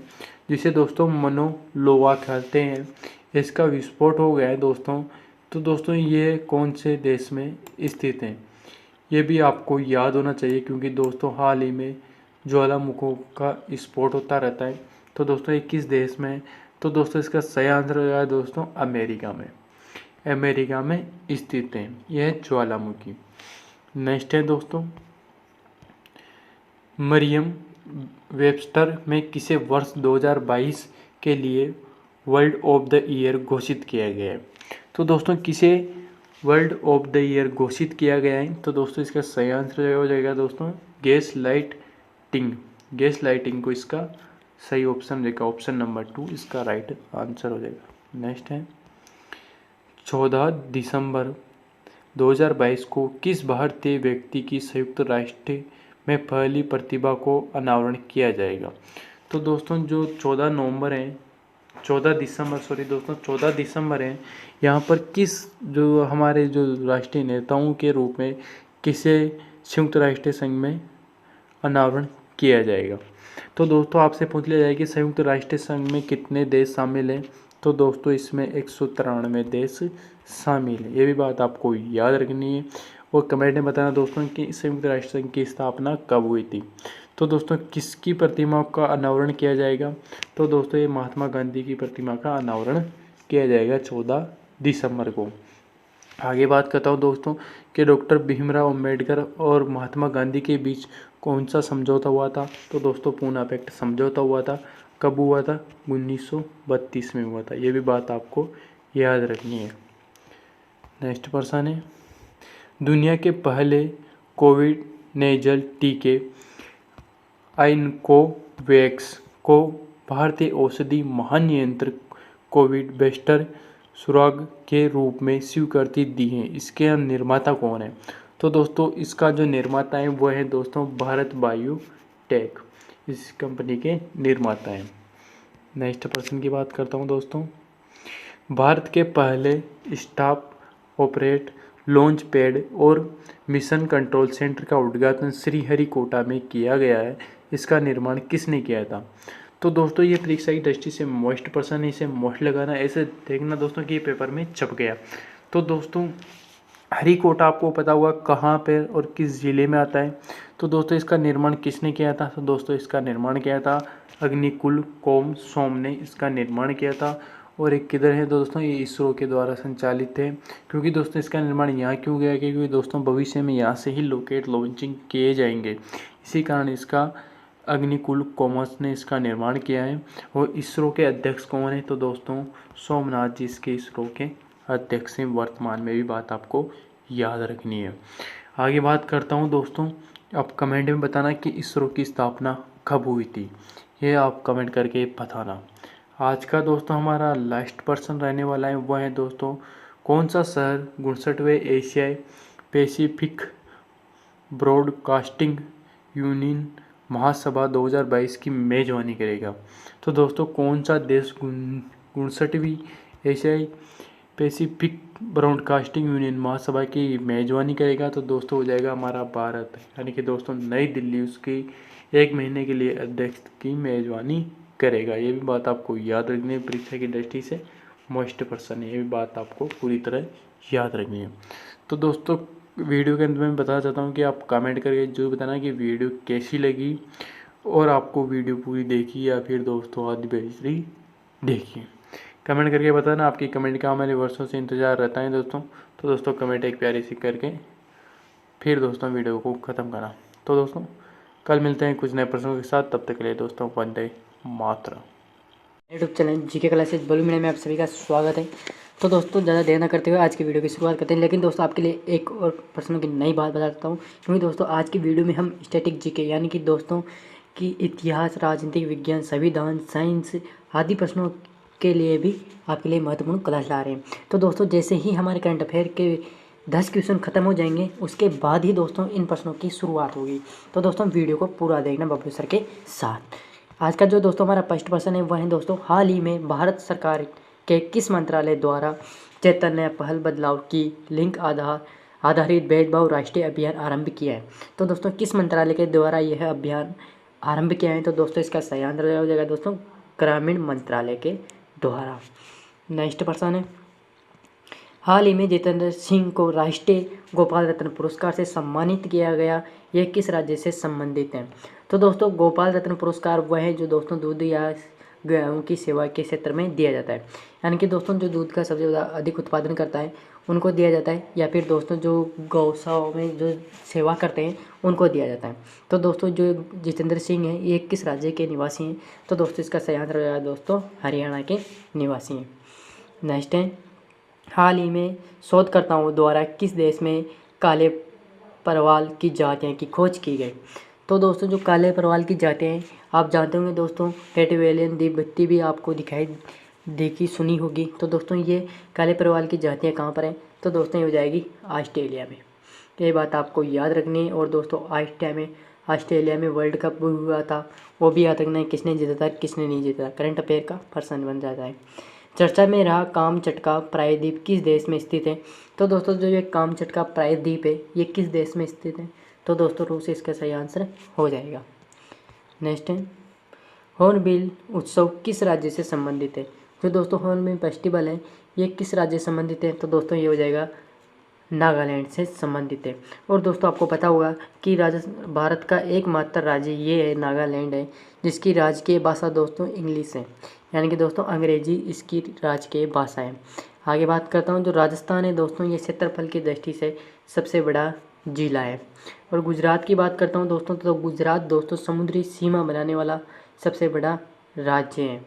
जिसे दोस्तों मनोलोवा कहते हैं, इसका विस्फोट हो गया है दोस्तों। तो दोस्तों ये कौन से देश में स्थित है ये भी आपको याद होना चाहिए, क्योंकि दोस्तों हाल ही में ज्वालामुखियों का विस्फोट होता रहता है। तो दोस्तों ये किस देश में है, तो दोस्तों इसका सही आंसर हो जाएगा दोस्तों अमेरिका में। अमेरिका में स्थित है यह ज्वालामुखी। नेक्स्ट है दोस्तों, मरियम वेबस्टर में किसे वर्ष 2022 के लिए वर्ल्ड ऑफ द ईयर घोषित किया गया है। तो दोस्तों किसे वर्ल्ड ऑफ द ईयर घोषित किया गया है, तो दोस्तों इसका सही आंसर हो जाएगा दोस्तों गैस लाइटिंग। गैस लाइटिंग को इसका सही ऑप्शन देगा, ऑप्शन नंबर 2 इसका राइट आंसर हो जाएगा। नेक्स्ट है, 14 दिसंबर 2022 को किस भारतीय व्यक्ति की संयुक्त राष्ट्र में पहली प्रतिभा को अनावरण किया जाएगा। तो दोस्तों जो 14 दिसंबर है, यहाँ पर किस जो हमारे जो राष्ट्रीय नेताओं के रूप में किसे संयुक्त राष्ट्र संघ में अनावरण किया जाएगा। तो दोस्तों आपसे पूछ लिया जाए कि संयुक्त राष्ट्र संघ में कितने देश शामिल हैं, तो दोस्तों इसमें 193 देश शामिल है, ये भी बात आपको याद रखनी है। और कमेंट में बताना दोस्तों कि संयुक्त राष्ट्र संघ की स्थापना कब हुई थी। तो दोस्तों किसकी प्रतिमा का अनावरण किया जाएगा, तो दोस्तों ये महात्मा गांधी की प्रतिमा का अनावरण किया जाएगा 14 दिसंबर को। आगे बात करता हूँ दोस्तों कि डॉक्टर भीमराव अंबेडकर और महात्मा गांधी के बीच कौन सा समझौता हुआ था, तो दोस्तों पूना पैक्ट समझौता हुआ था। कब हुआ था, 1932 में हुआ था, ये भी बात आपको याद रखनी है। नेक्स्ट प्रश्न है, दुनिया के पहले कोविड नेजल टीके आइनकोवैक्स को भारतीय औषधि महानियंत्रक कोविड बेस्टर सुराग के रूप में स्वीकृति दी है, इसके निर्माता कौन है। तो दोस्तों इसका जो निर्माता है वो है दोस्तों भारत बायोटेक, इस कंपनी के निर्माता हैं। नेक्स्ट प्रश्न की बात करता हूँ दोस्तों, भारत के पहले स्टाफ ऑपरेट लॉन्च पैड और मिशन कंट्रोल सेंटर का उद्घाटन श्रीहरिकोटा में किया गया है। इसका निर्माण किसने किया था? तो दोस्तों ये परीक्षा की दृष्टि से मोस्ट पर्सन है, इसे मोस्ट लगाना, ऐसे देखना दोस्तों कि ये पेपर में छप गया। तो दोस्तों हरिकोटा आपको पता होगा कहाँ पे और किस ज़िले में आता है। तो दोस्तों इसका निर्माण किसने किया था? तो दोस्तों इसका निर्माण किया था अग्निकुल कोम सोम ने इसका निर्माण किया था। और एक किधर है दोस्तों, ये इसरो के द्वारा संचालित है। क्योंकि दोस्तों इसका निर्माण यहाँ क्यों गया, क्योंकि दोस्तों भविष्य में यहाँ से ही रॉकेट लॉन्चिंग किए जाएंगे, इसी कारण इसका अग्निकुल कॉमर्स ने इसका निर्माण किया है। और इसरो के अध्यक्ष कौन है? तो दोस्तों सोमनाथ जी इसके इसरो के अध्यक्ष हैं वर्तमान में भी, बात आपको याद रखनी है। आगे बात करता हूँ दोस्तों, आप कमेंट में बताना कि इसरो की स्थापना कब हुई थी, ये आप कमेंट करके बताना। आज का दोस्तों हमारा लास्ट पर्सन रहने वाला है, वह है दोस्तों कौन सा शहर 59वें एशियाई पैसिफिक ब्रॉडकास्टिंग यूनियन महासभा 2022 की मेजबानी करेगा? तो दोस्तों कौन सा देश 59वीं एशियाई पैसिफिक ब्रॉडकास्टिंग यूनियन महासभा की मेजबानी करेगा? तो दोस्तों हो जाएगा हमारा भारत, यानी कि दोस्तों नई दिल्ली उसकी 1 महीने के लिए अध्यक्ष की मेजबानी करेगा। ये भी बात आपको याद रखनी है, परीक्षा की दृष्टि से मोस्ट पर्सन है, ये भी बात आपको पूरी तरह याद रखनी है। तो दोस्तों वीडियो के अंत में बताना चाहता हूँ कि आप कमेंट करके जरूर बताना कि वीडियो कैसी लगी और आपको वीडियो पूरी देखी या फिर दोस्तों आधी बेहतरी देखी। कमेंट करके बताना, आपकी कमेंट का हमारे वर्षों से इंतज़ार रहता है दोस्तों। तो दोस्तों कमेंट एक प्यारी सी करके फिर दोस्तों वीडियो को ख़त्म करना। तो दोस्तों कल मिलते हैं कुछ नए प्रश्नों के साथ, तब तक के लिए दोस्तों Vande Mataram. YouTube channel GK classes बोलू मीडिया में आप सभी का स्वागत है। तो दोस्तों ज़्यादा देर न करते हुए आज की वीडियो की शुरुआत करते हैं। लेकिन दोस्तों आपके लिए एक और प्रश्नों की नई बात बता देता हूँ, क्योंकि दोस्तों आज की वीडियो में हम स्टैटिक जीके यानी कि दोस्तों की इतिहास, राजनीतिक विज्ञान, संविधान, साइंस आदि प्रश्नों के लिए भी आपके लिए महत्वपूर्ण क्लास ला रहे हैं। तो दोस्तों जैसे ही हमारे करंट अफेयर के 10 क्वेश्चन खत्म हो जाएंगे, उसके बाद ही दोस्तों इन प्रश्नों की शुरुआत होगी। तो दोस्तों वीडियो को पूरा देखना बबलू सर के साथ। आज का जो दोस्तों हमारा फर्स्ट प्रश्न है वह है दोस्तों, हाल ही में भारत सरकार के किस मंत्रालय द्वारा चैतन्य पहल बदलाव की लिंग आधारित भेदभाव राष्ट्रीय अभियान आरंभ किया है? तो दोस्तों किस मंत्रालय के द्वारा यह अभियान आरंभ किया है? तो दोस्तों इसका सही आंसर हो जाएगा दोस्तों ग्रामीण मंत्रालय के द्वारा। नेक्स्ट प्रश्न है, हाल ही में जितेंद्र सिंह को राष्ट्रीय गोपाल रत्न पुरस्कार से सम्मानित किया गया, यह किस राज्य से संबंधित है? तो दोस्तों गोपाल रत्न पुरस्कार वह है जो दोस्तों दूध या गेहूँ की सेवा के क्षेत्र में दिया जाता है, यानी कि दोस्तों जो दूध का सबसे ज़्यादा अधिक उत्पादन करता है उनको दिया जाता है, या फिर दोस्तों जो गौशालाओं में जो सेवा करते हैं उनको दिया जाता है। तो दोस्तों जो जितेंद्र सिंह हैं ये किस राज्य के निवासी हैं? तो दोस्तों इसका सही आंसर रहेगा दोस्तों हरियाणा के निवासी हैं। नेक्स्ट है, हाल ही में शोधकर्ताओं द्वारा किस देश में काले परवाल की जातियों की खोज की गई? तो दोस्तों जो काले परवाल की जातियाँ हैं आप जानते होंगे दोस्तों, टेटवेलियन द्वीपबत्ती भी आपको दिखाई देखी सुनी होगी। तो दोस्तों ये काले परवाल की जातियाँ कहाँ पर हैं? तो दोस्तों ये हो जाएगी ऑस्ट्रेलिया में। तो ये बात आपको याद रखनी है। और दोस्तों ऑस्ट्रेलिया में वर्ल्ड कप हुआ था, वो भी याद रखना है, किसने जीता था किसने नहीं जीता था, करंट अफेयर का पर्सन बन जाता है। चर्चा में रहा कामचटका प्रायद्वीप किस देश में स्थित है? तो दोस्तों जो ये कामचटका प्रायद्वीप है ये किस देश में स्थित है? तो दोस्तों रूस इसका सही आंसर हो जाएगा। नेक्स्ट है, हॉर्नबिल उत्सव किस राज्य से संबंधित है? जो दोस्तों हॉर्नबिल फेस्टिवल है ये किस राज्य से संबंधित है? तो दोस्तों ये हो जाएगा नागालैंड से संबंधित है। और दोस्तों आपको पता होगा कि भारत का एकमात्र राज्य ये है नागालैंड है जिसकी राजकीय भाषा दोस्तों इंग्लिश है, यानी कि दोस्तों अंग्रेजी इसकी राजकीय भाषा है। आगे बात करता हूँ, जो राजस्थान है दोस्तों ये क्षेत्रफल की दृष्टि से सबसे बड़ा जिला है। और गुजरात की बात करता हूँ दोस्तों, तो गुजरात दोस्तों समुद्री सीमा बनाने वाला सबसे बड़ा राज्य है।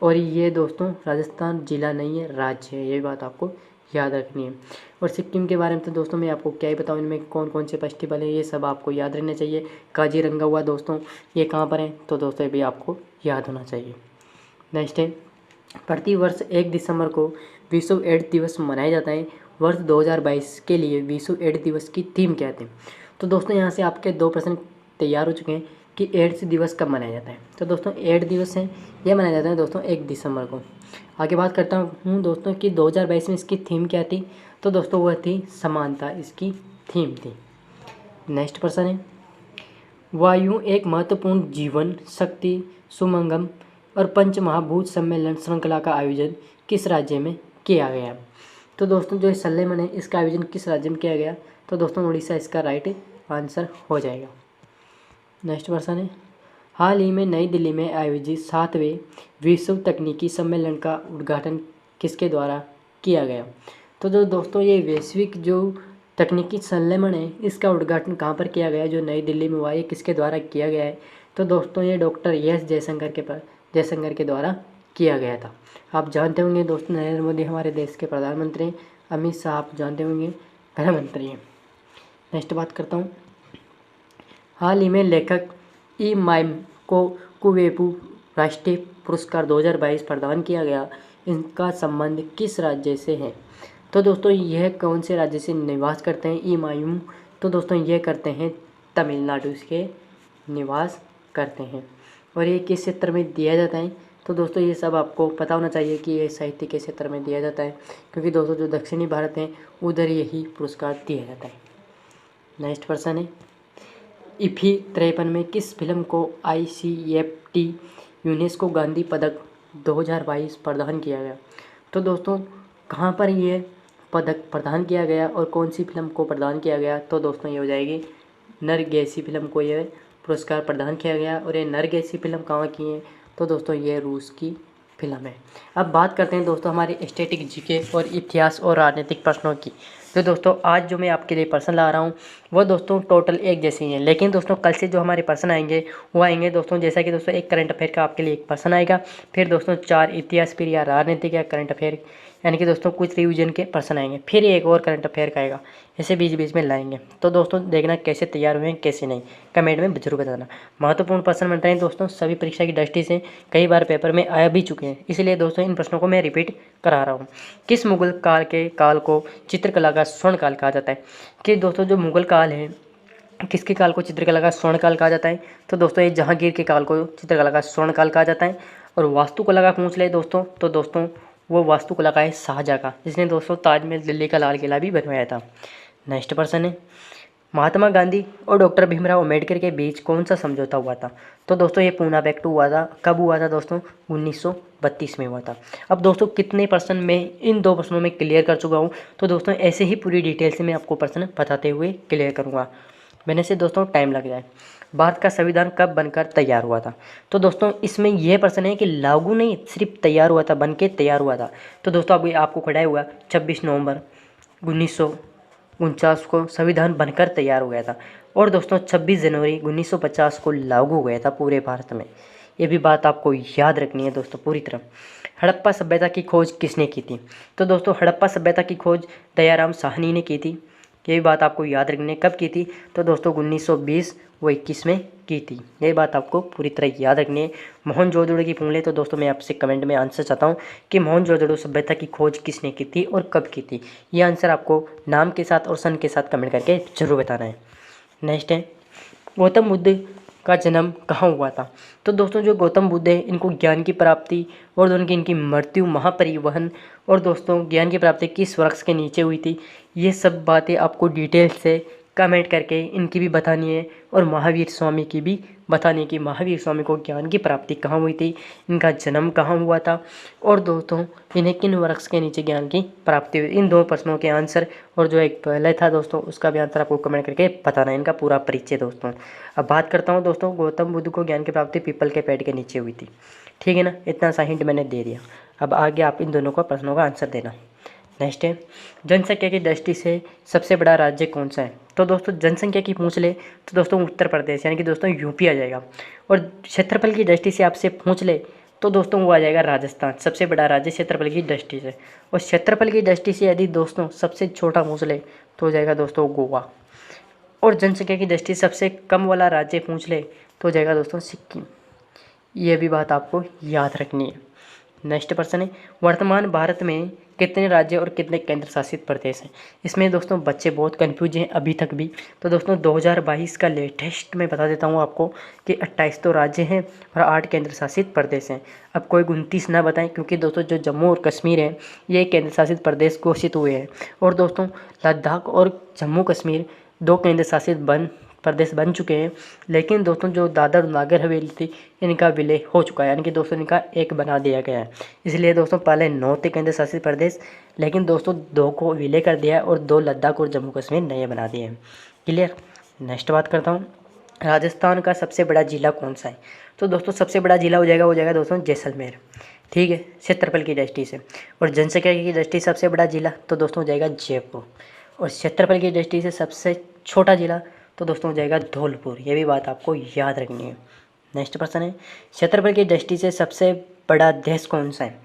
और ये दोस्तों राजस्थान जिला नहीं है, राज्य है, ये बात आपको याद रखनी है। और सिक्किम के बारे में तो दोस्तों मैं आपको क्या ही बताऊँ, इनमें कौन कौन से फेस्टिवल है ये सब आपको याद रहना चाहिए। काजीरंगा हुआ दोस्तों ये कहाँ पर है? तो दोस्तों ये भी आपको याद होना चाहिए। नेक्स्ट है, प्रतिवर्ष 1 दिसंबर को विश्व एड्स दिवस मनाया जाता है। वर्ष 2022 के लिए विश्व एड्स दिवस की थीम क्या थी? तो दोस्तों यहाँ से आपके 2 प्रश्न तैयार हो चुके हैं कि एड्स दिवस कब मनाया जाता है। तो दोस्तों एड्स दिवस है यह मनाया जाता है दोस्तों 1 दिसंबर को। आगे बात करता हूँ दोस्तों कि 2022 में इसकी थीम क्या थी। तो दोस्तों वह थी समानता, इसकी थीम थी। नेक्स्ट प्रश्न है, वायु एक महत्वपूर्ण जीवन शक्ति सुमंगम और पंच महाभूत सम्मेलन श्रृंखला का आयोजन किस राज्य में किया गया। तो दोस्तों जो सम्मेलन है इसका आयोजन किस राज्य में किया गया। तो दोस्तों उड़ीसा इसका राइट आंसर हो जाएगा। नेक्स्ट प्रश्न है, हाल ही में नई दिल्ली में आयोजित 7वें विश्व तकनीकी सम्मेलन का उद्घाटन किसके द्वारा किया गया। तो जो दोस्तों ये वैश्विक जो तकनीकी सम्मेलन है इसका उद्घाटन कहाँ पर किया गया, जो नई दिल्ली में हुआ, ये किसके द्वारा किया गया है। तो दोस्तों ये डॉक्टर एस जयशंकर के द्वारा किया गया था। आप जानते होंगे दोस्तों नरेंद्र मोदी हमारे देश के प्रधानमंत्री हैं, अमित शाह आप जानते होंगे गृह मंत्री हैं। नेक्स्ट बात करता हूँ, हाल ही में लेखक ई माइम को कुवेंपु राष्ट्रीय पुरस्कार 2022 प्रदान किया गया, इनका संबंध किस राज्य से है। तो दोस्तों यह कौन से राज्य से निवास करते हैं ई माइम। तो दोस्तों ये करते हैं तमिलनाडु के निवास करते हैं। और ये किस क्षेत्र में दिया जाता है। तो दोस्तों ये सब आपको पता होना चाहिए कि ये साहित्य के क्षेत्र में दिया जाता है, क्योंकि दोस्तों जो दक्षिणी भारत है उधर यही पुरस्कार दिया जाता है। नेक्स्ट प्रश्न है, इफी 53 में किस फिल्म को ICFT यूनेस्को गांधी पदक 2022 प्रदान किया गया। तो दोस्तों कहाँ पर ये पदक प्रदान किया गया और कौन सी फिल्म को प्रदान किया गया। तो दोस्तों ये हो जाएगी नरगेसी फिल्म को यह पुरस्कार प्रदान किया गया। और ये नरगेसी फिल्म कहाँ की है। तो दोस्तों ये रूस की फिल्म है। अब बात करते हैं दोस्तों हमारे स्टैटिक जीके और इतिहास और राजनीतिक प्रश्नों की। तो दोस्तों आज जो मैं आपके लिए प्रश्न ला रहा हूँ वो दोस्तों टोटल एक जैसे ही हैं, लेकिन दोस्तों कल से जो हमारे प्रश्न आएंगे वो आएंगे दोस्तों जैसा कि दोस्तों एक करंट अफेयर का आपके लिए एक प्रश्न आएगा, फिर दोस्तों 4 इतिहास, फिर या राजनीतिक या करंट अफेयर यानी कि दोस्तों कुछ रिवीजन के प्रश्न आएंगे, फिर एक और करंट अफेयर का आएगा, ऐसे बीच बीच में लाएंगे। तो दोस्तों देखना कैसे तैयार हुए हैं कैसे नहीं, कमेंट में जरूर बताना। महत्वपूर्ण प्रश्न बन रहे हैं दोस्तों, सभी परीक्षा की दृष्टि से कई बार पेपर में आया भी चुके हैं, इसलिए दोस्तों इन प्रश्नों को मैं रिपीट करा रहा हूँ। किस मुगल काल के काल को चित्रकला का स्वर्ण काल कहा जाता है। कि दोस्तों जो मुगल काल है किसके काल को चित्रकला का स्वर्ण काल कहा जाता है। तो दोस्तों ये जहांगीर के काल को चित्रकला का स्वर्ण काल कहा जाता है। और वास्तुकला का पूछ ले दोस्तों तो दोस्तों वो वास्तुकला का है शाहजहाँ का, जिसने दोस्तों ताजमहल दिल्ली का लाल किला भी बनवाया था। नेक्स्ट प्रश्न है, महात्मा गांधी और डॉक्टर भीमराव अम्बेडकर के बीच कौन सा समझौता हुआ था। तो दोस्तों ये पूना पैक्ट हुआ था। कब हुआ था दोस्तों 1932 में हुआ था। अब दोस्तों कितने प्रश्न मैं इन 2 प्रश्नों में क्लियर कर चुका हूँ। तो दोस्तों ऐसे ही पूरी डिटेल से मैं आपको प्रश्न बताते हुए क्लियर करूँगा, मैंने से दोस्तों टाइम लग जाए। भारत का संविधान कब बनकर तैयार हुआ था। तो दोस्तों इसमें यह प्रश्न है कि लागू नहीं सिर्फ तैयार हुआ था, बन के तैयार हुआ था। तो दोस्तों अभी आपको खड़ा हुआ 26 नवंबर 1949 को संविधान बनकर तैयार हो गया था। और दोस्तों 26 जनवरी 1950 को लागू हो गया था पूरे भारत में। ये भी बात आपको याद रखनी है दोस्तों पूरी तरह। हड़प्पा सभ्यता की खोज किसने की थी। तो दोस्तों हड़प्पा सभ्यता की खोज दयाराम साहनी ने की थी। ये भी बात आपको याद रखनी है। कब की थी। तो दोस्तों 1920 व 21 में की थी। ये बात आपको पूरी तरह याद रखनी है। मोहनजोदड़ो की पूछ ले तो दोस्तों मैं आपसे कमेंट में आंसर चाहता हूँ कि मोहनजोदड़ो सभ्यता की खोज किसने की थी और कब की थी। ये आंसर आपको नाम के साथ और सन के साथ कमेंट करके जरूर बताना है। नेक्स्ट है, गौतम बुद्ध का जन्म कहाँ हुआ था। तो दोस्तों जो गौतम बुद्ध है इनको ज्ञान की प्राप्ति और उनकी इनकी मृत्यु महापरिवहन और दोस्तों ज्ञान की प्राप्ति किस वृक्ष के नीचे हुई थी। ये सब बातें आपको डिटेल से कमेंट करके इनकी भी बतानी है और महावीर स्वामी की भी बतानी है कि महावीर स्वामी को ज्ञान की प्राप्ति कहाँ हुई थी, इनका जन्म कहाँ हुआ था और दोस्तों इन्हें किन वृक्ष के नीचे ज्ञान की प्राप्ति हुई। इन 2 प्रश्नों के आंसर और जो एक पहले था दोस्तों उसका भी आंसर आपको कमेंट करके बताना है, इनका पूरा परिचय दोस्तों। अब बात करता हूँ दोस्तों, गौतम बुद्ध को ज्ञान की प्राप्ति पीपल के पेड़ के नीचे हुई थी। ठीक है ना, इतना सा हिंट मैंने दे दिया। अब आगे आप इन दोनों का प्रश्नों का आंसर देना। नेक्स्ट है, जनसंख्या की दृष्टि से सबसे बड़ा राज्य कौन सा है। तो दोस्तों जनसंख्या की पूछ ले तो दोस्तों उत्तर प्रदेश यानी कि दोस्तों यूपी आ जाएगा। और क्षेत्रफल की दृष्टि से आपसे पूछ ले तो दोस्तों वो आ जाएगा राजस्थान, सबसे बड़ा राज्य क्षेत्रफल की दृष्टि से। और क्षेत्रफल की दृष्टि से यदि दोस्तों सबसे छोटा पूछ ले तो हो जाएगा दोस्तों गोवा। और जनसंख्या की दृष्टि से सबसे कम वाला राज्य पूछ ले तो हो जाएगा दोस्तों सिक्किम। ये भी बात आपको याद रखनी है। नेक्स्ट प्रश्न है, वर्तमान भारत में कितने राज्य और कितने केंद्र शासित प्रदेश हैं। इसमें दोस्तों बच्चे बहुत कंफ्यूज हैं अभी तक भी। तो दोस्तों 2022 का लेटेस्ट मैं बता देता हूँ आपको कि 28 तो राज्य हैं और 8 केंद्र शासित प्रदेश हैं। अब कोई 29 ना बताएं, क्योंकि दोस्तों जो जम्मू और कश्मीर है ये केंद्र शासित प्रदेश घोषित हुए हैं, और दोस्तों लद्दाख और जम्मू कश्मीर 2 केंद्र शासित प्रदेश बन चुके हैं। लेकिन दोस्तों जो दादर और नागर हवेली थी इनका विलय हो चुका है, यानी कि दोस्तों इनका एक बना दिया गया है। इसलिए दोस्तों पहले 9 थे केंद्र शासित प्रदेश, लेकिन दोस्तों 2 को विलय कर दिया है और 2 लद्दाख और जम्मू कश्मीर नए बना दिए हैं। क्लियर। नेक्स्ट बात करता हूँ, राजस्थान का सबसे बड़ा जिला कौन सा है। तो दोस्तों सबसे बड़ा जिला हो जाएगा दोस्तों जैसलमेर। ठीक है, क्षेत्रफल की दृष्टि से। और जनसंख्या की दृष्टि से सबसे बड़ा जिला तो दोस्तों हो जाएगा जयपुर। और क्षेत्रफल की दृष्टि से सबसे छोटा जिला तो दोस्तों हो जाएगा धौलपुर। ये भी बात आपको याद रखनी है। नेक्स्ट प्रश्न है, क्षेत्रफल की दृष्टि से सबसे बड़ा देश कौन सा है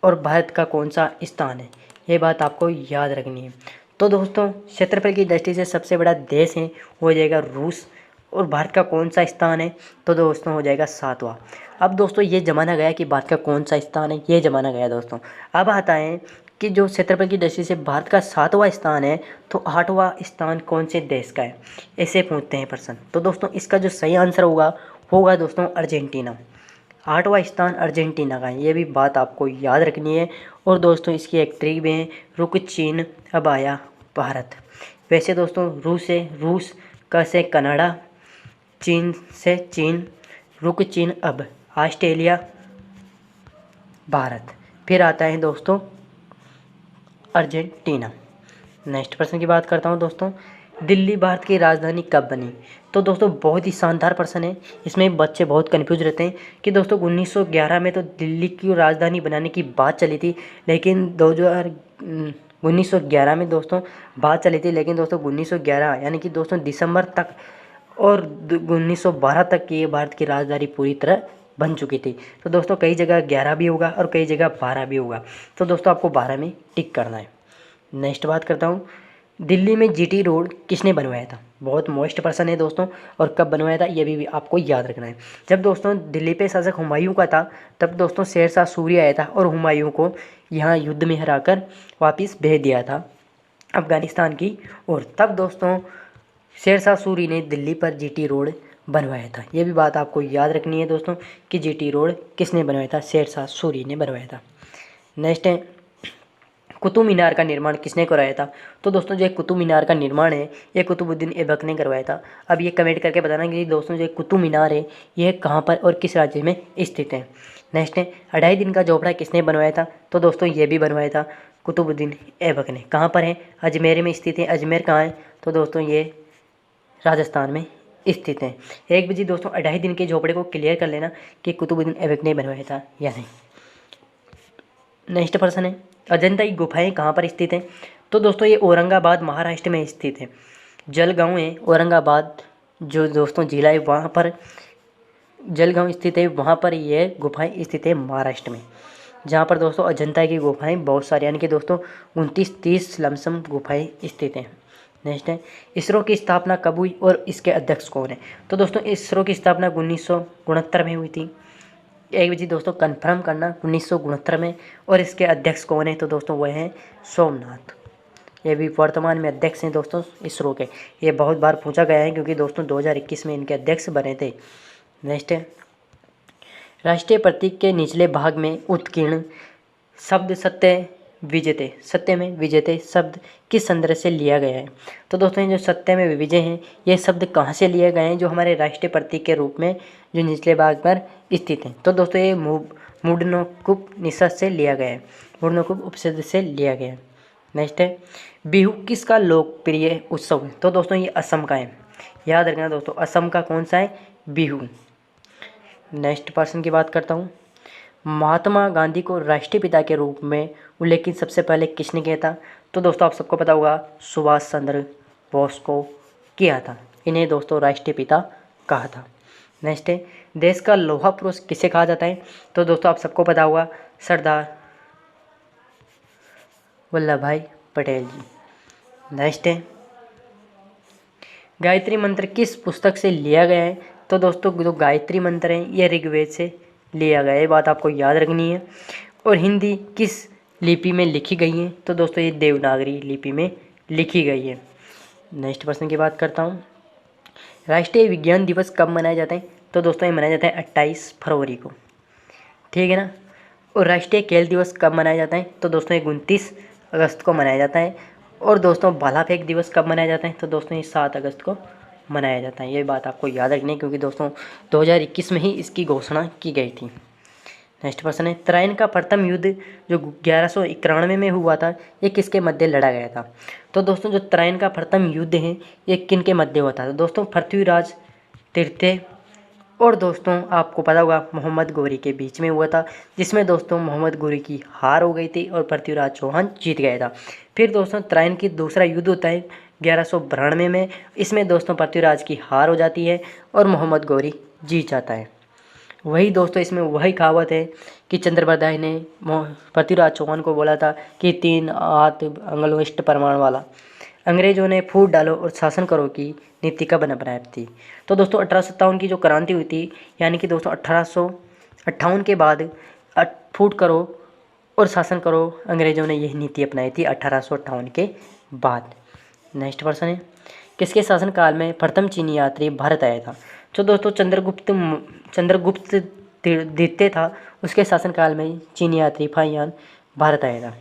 और भारत का कौन सा स्थान है। ये बात आपको याद रखनी है। तो दोस्तों क्षेत्रफल की दृष्टि से सबसे बड़ा देश है वो हो जाएगा रूस। और भारत का कौन सा स्थान है तो दोस्तों हो जाएगा 7वां। अब दोस्तों ये ज़माना गया कि भारत का कौन सा स्थान है, ये ज़माना गया दोस्तों। अब आता है कि जो क्षेत्रफल की दृष्टि से भारत का 7वां स्थान है तो 8वां स्थान कौन से देश का है, ऐसे पूछते हैं प्रश्न। तो दोस्तों इसका जो सही आंसर होगा दोस्तों अर्जेंटीना। 8वां स्थान अर्जेंटीना का है, ये भी बात आपको याद रखनी है। और दोस्तों इसकी एक ट्रिक भी है, रुक चीन अब आया भारत। वैसे दोस्तों रूस का से कनाडा, चीन से चीन, रुक चीन अब ऑस्ट्रेलिया, भारत, फिर आता है दोस्तों अर्जेंटीना। नेक्स्ट प्रश्न की बात करता हूँ दोस्तों, दिल्ली भारत की राजधानी कब बनी। तो दोस्तों बहुत ही शानदार प्रश्न है। इसमें बच्चे बहुत कंफ्यूज रहते हैं कि दोस्तों 1911 में तो दिल्ली की राजधानी बनाने की बात चली थी, लेकिन 1911 में दोस्तों बात चली थी, लेकिन दोस्तों 1911 यानी कि दोस्तों दिसंबर तक और 1912 तक ये भारत की राजधानी पूरी तरह बन चुकी थी। तो दोस्तों कई जगह 11 भी होगा और कई जगह 12 भी होगा। तो दोस्तों आपको 12 में टिक करना है। नेक्स्ट बात करता हूँ, दिल्ली में जीटी रोड किसने बनवाया था। बहुत मोस्ट प्रश्न है दोस्तों, और कब बनवाया था ये भी आपको याद रखना है। जब दोस्तों दिल्ली पे शासक हुमायूं का था तब दोस्तों शेरशाह सूरी आया था और हुमायूं को यहाँ युद्ध में हराकर वापस भेज दिया था अफगानिस्तान की। और तब दोस्तों शेरशाह सूरी ने दिल्ली पर जीटी रोड बनवाया था। ये भी बात आपको याद रखनी है दोस्तों कि जीटी रोड किसने बनवाया था, शेरशाह सूरी ने बनवाया था। नेक्स्ट है, कुतुब मीनार का निर्माण किसने करवाया था। तो दोस्तों जो कुतुब मीनार का निर्माण है ये कुतुबुद्दीन ऐबक ने करवाया था। अब ये कमेंट करके बताना कि दोस्तों जो कुतुब मीनार है ये कहाँ पर और किस राज्य में स्थित है। नेक्स्ट है, 2.5 दिन का झोपड़ा किसने बनवाया था। तो दोस्तों ये भी बनवाया था कुतुबुद्दीन ऐबक ने। कहाँ पर है, अजमेर में स्थित है। अजमेर कहाँ है तो दोस्तों ये राजस्थान में स्थित है। एक बजे दोस्तों 2.5 दिन के झोपड़े को क्लियर कर लेना कि कुतुबुद्दीन ऐबक ने बनवाया था या नहीं। नेक्स्ट प्रश्न है, अजंता की गुफाएं कहाँ पर स्थित हैं। तो दोस्तों ये औरंगाबाद महाराष्ट्र में स्थित है। जलगांव है औरंगाबाद जो दोस्तों जिला है वहाँ पर जलगांव स्थित है, वहाँ पर ये गुफाएं स्थित है महाराष्ट्र में, जहाँ पर दोस्तों अजंता की गुफाएं बहुत सारी यानी कि दोस्तों 29-30 लमसम गुफाएं स्थित हैं। नेक्स्ट है, इसरो की स्थापना कब हुई और इसके अध्यक्ष कौन है। तो दोस्तों इसरो की स्थापना 1969 में हुई थी। एक बजे दोस्तों कंफर्म करना 1969 में। और इसके अध्यक्ष कौन है तो दोस्तों वह हैं सोमनाथ। ये भी वर्तमान में अध्यक्ष हैं दोस्तों इसरो के। ये बहुत बार पूछा गया है क्योंकि दोस्तों 2021 में इनके अध्यक्ष बने थे। नेक्स्ट है, राष्ट्रीय प्रतीक के निचले भाग में उत्कीर्ण शब्द सत्य में विजेते शब्द किस संदर्भ से लिया गया है। तो दोस्तों जो सत्य में विजय हैं ये शब्द कहाँ से लिए गए हैं, जो हमारे राष्ट्रीय प्रतीक के रूप में जो निचले भाग पर स्थित हैं। तो दोस्तों ये मुंडनकुप से लिया गया है, मुंडनकुप उपनिषद से लिया गया है। नेक्स्ट है, बिहू किसका लोकप्रिय उत्सव है। तो दोस्तों ये असम का है, याद रखना दोस्तों असम का कौन सा है, बिहू। नेक्स्ट पर्सन की बात करता हूँ, महात्मा गांधी को राष्ट्रीय पिता के रूप में उल्लेखित सबसे पहले किसने किया था। तो दोस्तों आप सबको पता होगा सुभाष चंद्र बोस को किया था। इन्हें दोस्तों राष्ट्रीय पिता कहा था। नेक्स्ट है, देश का लोहा पुरुष किसे कहा जाता है। तो दोस्तों आप सबको पता होगा सरदार वल्लभ भाई पटेल जी। नेक्स्ट है, गायत्री मंत्र किस पुस्तक से लिया गया है। तो दोस्तों जो गायत्री मंत्र है ये ऋग्वेद से लिया गया है, ये बात आपको याद रखनी है। और हिंदी किस लिपि में लिखी गई हैं। तो दोस्तों ये देवनागरी लिपि में लिखी गई है। नेक्स्ट प्रश्न की बात करता हूँ। राष्ट्रीय विज्ञान दिवस कब मनाया जाता है? तो दोस्तों ये मनाया जाता है 28 फरवरी को, ठीक है ना। और राष्ट्रीय खेल दिवस कब मनाया जाता है? तो दोस्तों ये 29 अगस्त को मनाया जाता है। और दोस्तों भाला फेंक दिवस कब मनाया जाता है? तो दोस्तों ये 7 अगस्त को मनाया जाता है। ये बात आपको याद रखनी है क्योंकि दोस्तों 2021 में ही इसकी घोषणा की गई थी। नेक्स्ट प्रश्न है, तराइन का प्रथम युद्ध जो 1191 में हुआ था, ये किसके मध्य लड़ा गया था? तो दोस्तों जो तराइन का प्रथम युद्ध है ये किन के मध्य हुआ था? तो दोस्तों पृथ्वीराज तृतीय और दोस्तों आपको पता होगा मोहम्मद गोरी के बीच में हुआ था, जिसमें दोस्तों मोहम्मद गोरी की हार हो गई थी और पृथ्वीराज चौहान जीत गया था। फिर दोस्तों तराइन की दूसरा युद्ध होता है 1192 में। इसमें दोस्तों पृथ्वीराज की हार हो जाती है और मोहम्मद गोरी जीत जाता है। वही दोस्तों इसमें वही कहावत है कि चंद्रबरदाई ने पृथ्वीराज चौहान को बोला था कि 3 हाथ अंगुलिष्ठ प्रमाण वाला अंग्रेजों ने फूट डालो और शासन करो की नीति का बनाया थी। तो दोस्तों 1857 की जो क्रांति हुई थी, यानी कि दोस्तों 1858 के बाद फूट करो और शासन करो, अंग्रेजों ने यही नीति अपनाई थी 1858 के बाद। नेक्स्ट प्रश्न है, किसके शासनकाल में प्रथम चीनी यात्री भारत आया था? तो दोस्तों चंद्रगुप्त द्वितीय था, उसके शासनकाल में चीनी यात्री फाहियान भारत आया था।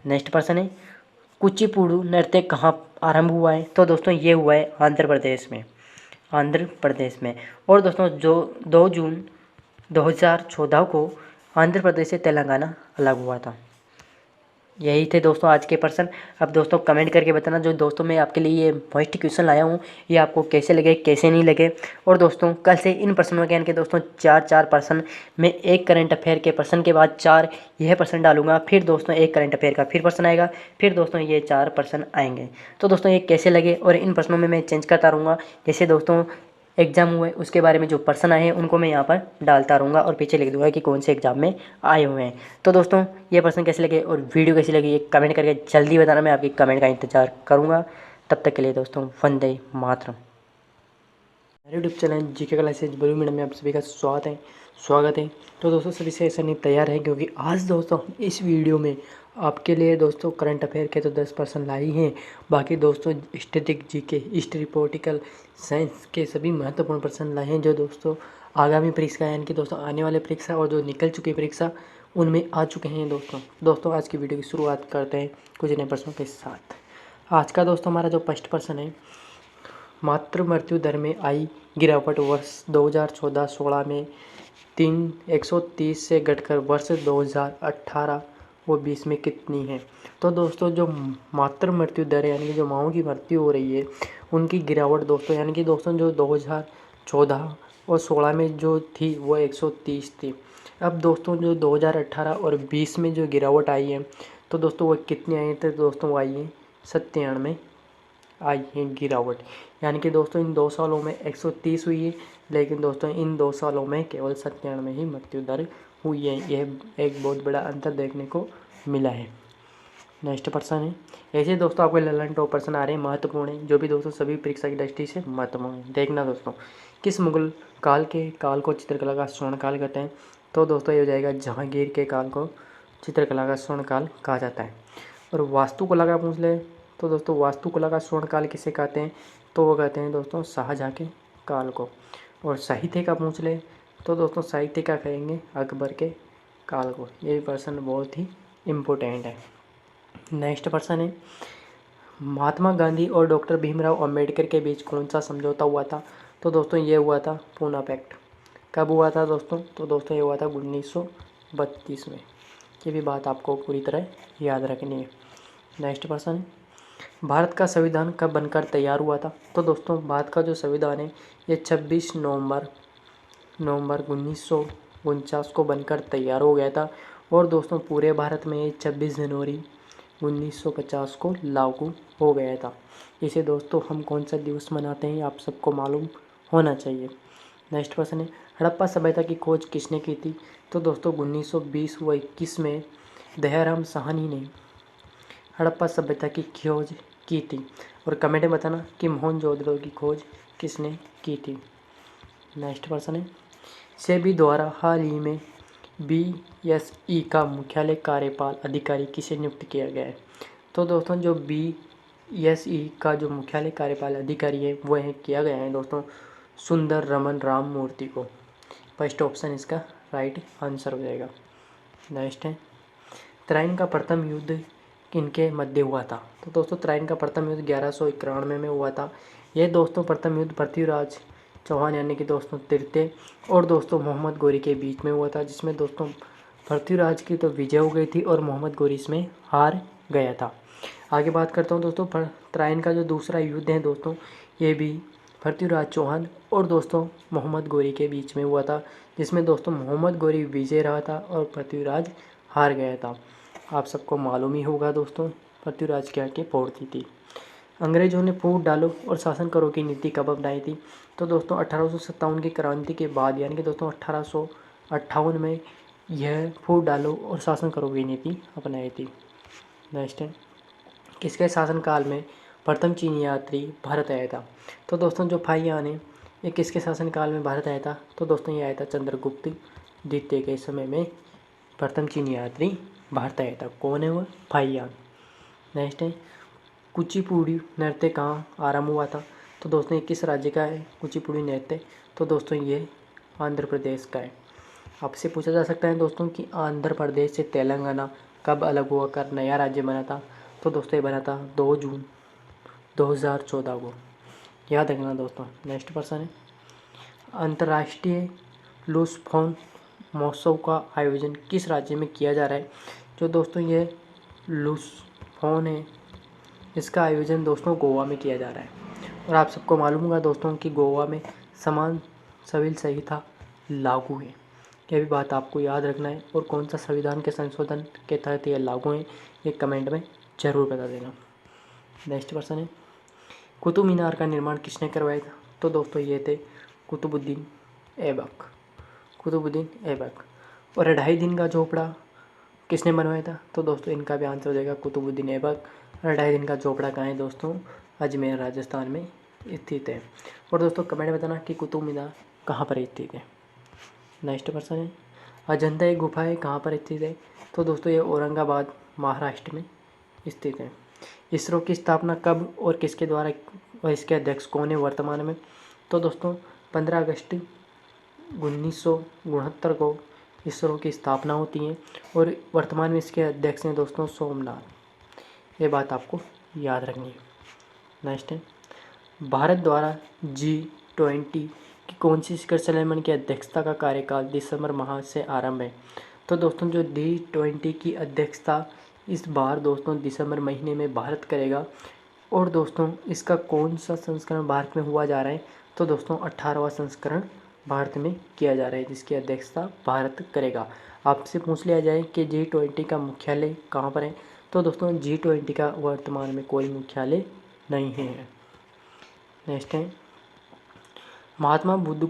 नेक्स्ट प्रश्न है, कुचिपुड़ी नृत्य कहाँ आरंभ हुआ है? तो दोस्तों ये हुआ है आंध्र प्रदेश में। और दोस्तों जो 2 जून 2014 को आंध्र प्रदेश से तेलंगाना अलग हुआ था। यही थे दोस्तों आज के प्रश्न। अब दोस्तों कमेंट करके बताना जो दोस्तों मैं आपके लिए ये फर्स्ट क्वेश्चन लाया हूँ ये आपको कैसे लगे कैसे नहीं लगे। और दोस्तों कल से इन प्रश्नों के यानी कि दोस्तों 4 प्रश्न मैं एक करंट अफेयर के प्रश्न के बाद 4 यह प्रश्न डालूंगा, फिर दोस्तों एक करंट अफेयर का फिर प्रश्न आएगा, फिर दोस्तों ये 4 प्रश्न आएंगे। तो दोस्तों ये कैसे लगे और इन प्रश्नों में मैं चेंज करता रहूँगा, जैसे दोस्तों एग्ज़ाम हुए उसके बारे में जो प्रश्न आए हैं उनको मैं यहाँ पर डालता रहूँगा और पीछे लिख दूँगा कि कौन से एग्ज़ाम में आए हुए हैं। तो दोस्तों ये प्रश्न कैसे लगे और वीडियो कैसी लगी ये कमेंट करके जल्दी बताना, मैं आपकी कमेंट का इंतज़ार करूँगा। तब तक के लिए दोस्तों वंदे मातरम। मेरे YouTube channel GK classes blue medium में आप सभी का स्वागत है। तो दोस्तों सभी से ऐसा नहीं तैयार है क्योंकि आज दोस्तों इस वीडियो में आपके लिए दोस्तों करंट अफेयर के तो 10 पर्सन लाई हैं, बाकी दोस्तों static GK history political science के सभी महत्वपूर्ण प्रश्न लाए हैं जो दोस्तों आगामी परीक्षा यानी कि दोस्तों आने वाले परीक्षा और जो निकल चुकी परीक्षा उनमें आ चुके हैं। दोस्तों आज की वीडियो की शुरुआत करते हैं कुछ नए प्रश्नों के साथ। आज का दोस्तों हमारा जो फर्स्ट प्रश्न है, मातृ मृत्यु दर में आई गिरावट वर्ष 2014-16 में 130 से घटकर वर्ष 2018 व 20 में कितनी है? तो दोस्तों जो मातृ मृत्यु दर यानी कि जो माँओं की मृत्यु हो रही है उनकी गिरावट दोस्तों यानी कि दोस्तों जो 2014 और 16 में जो थी वो 130 थी। अब दोस्तों जो 2018 और 20 में जो गिरावट आई है तो दोस्तों वो कितनी आई है? तो दोस्तों वो आई है 97 आई है गिरावट, यानी कि दोस्तों इन 2 सालों में 130 हुई है, लेकिन दोस्तों इन 2 सालों में केवल 97 ही मृत्यु दर हुई है। यह एक बहुत बड़ा अंतर देखने को मिला है। नेक्स्ट प्रश्न है, ऐसे दोस्तों आपको ललन टॉप प्रश्न आ रहे हैं महत्वपूर्ण है जो भी दोस्तों सभी परीक्षा की दृष्टि से महत्वपूर्ण है। देखना दोस्तों, किस मुगल काल के काल को चित्रकला का स्वर्ण काल कहते हैं? तो दोस्तों ये हो जाएगा जहांगीर के काल को चित्रकला का स्वर्ण काल कहा जाता है। और वास्तुकला का पूछ ले तो दोस्तों वास्तुकला का स्वर्ण काल किसे कहते हैं? तो वो कहते हैं दोस्तों शाहजहाँ के काल को। और साहित्य का पूछ ले तो दोस्तों साहित्य का कहेंगे अकबर के काल को। ये प्रश्न बहुत ही इम्पोर्टेंट है। नेक्स्ट प्रश्न है, महात्मा गांधी और डॉक्टर भीमराव अंबेडकर के बीच कौन सा समझौता हुआ था? तो दोस्तों ये हुआ था पूना पैक्ट। कब हुआ था दोस्तों? तो दोस्तों ये हुआ था 1932 में। ये भी बात आपको पूरी तरह याद रखनी है। नेक्स्ट प्रश्न है, भारत का संविधान कब बनकर तैयार हुआ था? तो दोस्तों भारत का जो संविधान है ये 26 नवंबर 1949 को बनकर तैयार हो गया था। और दोस्तों पूरे भारत में ये 26 जनवरी 1950 को लागू हो गया था। इसे दोस्तों हम कौन सा दिवस मनाते हैं आप सबको मालूम होना चाहिए। नेक्स्ट प्रश्न है, हड़प्पा सभ्यता की खोज किसने की थी? तो दोस्तों 1920 व 21 में दयाराम साहनी ने हड़प्पा सभ्यता की खोज की थी। और कमेंट में बताना कि मोहनजोदड़ो की खोज किसने की थी। नेक्स्ट प्रश्न है, सेबी द्वारा हाल ही में BSE का मुख्यालय कार्यपाल अधिकारी किसे नियुक्त किया गया है? तो दोस्तों जो BSE का जो मुख्यालय कार्यपाल अधिकारी है वो है किया गया है दोस्तों सुंदर रमन राम मूर्ति को। फर्स्ट ऑप्शन इसका राइट आंसर हो जाएगा। नेक्स्ट है तराइन का प्रथम युद्ध किनके मध्य हुआ था? तो दोस्तों तराइन का प्रथम युद्ध 1191 में हुआ था। यह दोस्तों प्रथम युद्ध पृथ्वीराज चौहान यानी कि दोस्तों तृतीय और दोस्तों मोहम्मद गोरी के बीच में हुआ था, जिसमें दोस्तों पृथ्वीराज की तो विजय हो गई थी और मोहम्मद गोरी इसमें हार गया था। आगे बात करता हूँ दोस्तों तराइन का जो दूसरा युद्ध है दोस्तों ये भी पृथ्वीराज चौहान और दोस्तों मोहम्मद गोरी के बीच में हुआ था, जिसमें दोस्तों मोहम्मद गोरी विजय रहा था और पृथ्वीराज हार गया था। आप सबको मालूम ही होगा दोस्तों पृथ्वीराज क्या के फोड़ती थी। अंग्रेजों ने फूट डालो और शासन करो की नीति कब अपनाई थी? तो दोस्तों 1857 की क्रांति के बाद यानी कि दोस्तों 1858 में यह फूट डालो और शासन करो की नीति अपनाई थी। नेक्स्ट है किसके शासनकाल में प्रथम चीनी यात्री भारत आया था? तो दोस्तों जो फाहियान है ये किसके शासनकाल में भारत आया था? तो दोस्तों ये आया था चंद्रगुप्त द्वितीय के समय में प्रथम चीनी यात्री भारत आया था। कौन है वह? फाहियान। नेक्स्ट है कुचिपुड़ी नृत्य कहाँ आरंभ हुआ था? तो दोस्तों ये किस राज्य का है कुचिपुड़ी नृत्य? तो दोस्तों ये आंध्र प्रदेश का है। आपसे पूछा जा सकता है दोस्तों कि आंध्र प्रदेश से तेलंगाना कब अलग हुआ कर नया राज्य बना था? तो दोस्तों ये बना था 2 जून 2014 को, याद रखना दोस्तों। नेक्स्ट पर्सन है अंतर्राष्ट्रीय लुसफोन महोत्सव का आयोजन किस राज्य में किया जा रहा है? जो दोस्तों ये लुसफोन है इसका आयोजन दोस्तों गोवा में किया जा रहा है। और आप सबको मालूम होगा दोस्तों कि गोवा में समान सिविल संहिता लागू है। यह भी बात आपको याद रखना है और कौन सा संविधान के संशोधन के तहत यह लागू है ये कमेंट में ज़रूर बता देना। नेक्स्ट पर्सन है कुतुब मीनार का निर्माण किसने करवाया था? तो दोस्तों ये थे कुतुबुद्दीन ऐबक। कुतुबुद्दीन ऐबक। और 2.5 दिन का झोपड़ा किसने बनवाया था? तो दोस्तों इनका भी आंसर हो जाएगा कुतुबुद्दीन ऐबक। और 2.5 दिन का झोपड़ा कहाँ है दोस्तों? अजमेर राजस्थान में स्थित है। और दोस्तों कमेंट बताना कि कुतुब मीनार कहाँ पर स्थित है। नेक्स्ट पर्सन है अजंता की गुफाएं कहाँ पर स्थित है? तो दोस्तों ये औरंगाबाद महाराष्ट्र में स्थित है। इसरो की स्थापना कब और किसके द्वारा और इसके अध्यक्ष कौन है वर्तमान में? तो दोस्तों 15 अगस्त 1969 को इसरो की स्थापना होती है और वर्तमान में इसके अध्यक्ष हैं दोस्तों सोमनाथ। ये बात आपको याद रखनी है। नेक्स्ट है भारत द्वारा G20 की कौन सी शिखर सम्मेलन की अध्यक्षता का कार्यकाल दिसंबर माह से आरंभ है? तो दोस्तों जो G20 की अध्यक्षता इस बार दोस्तों दिसंबर महीने में भारत करेगा। और दोस्तों इसका कौन सा संस्करण भारत में हुआ जा रहा है? तो दोस्तों 18वां संस्करण भारत में किया जा रहा है जिसकी अध्यक्षता भारत करेगा। आपसे पूछ लिया जाए कि G20 का मुख्यालय कहाँ पर है? तो दोस्तों G20 का वर्तमान में कोई मुख्यालय नहीं है। नेक्स्ट है महात्मा बुद्ध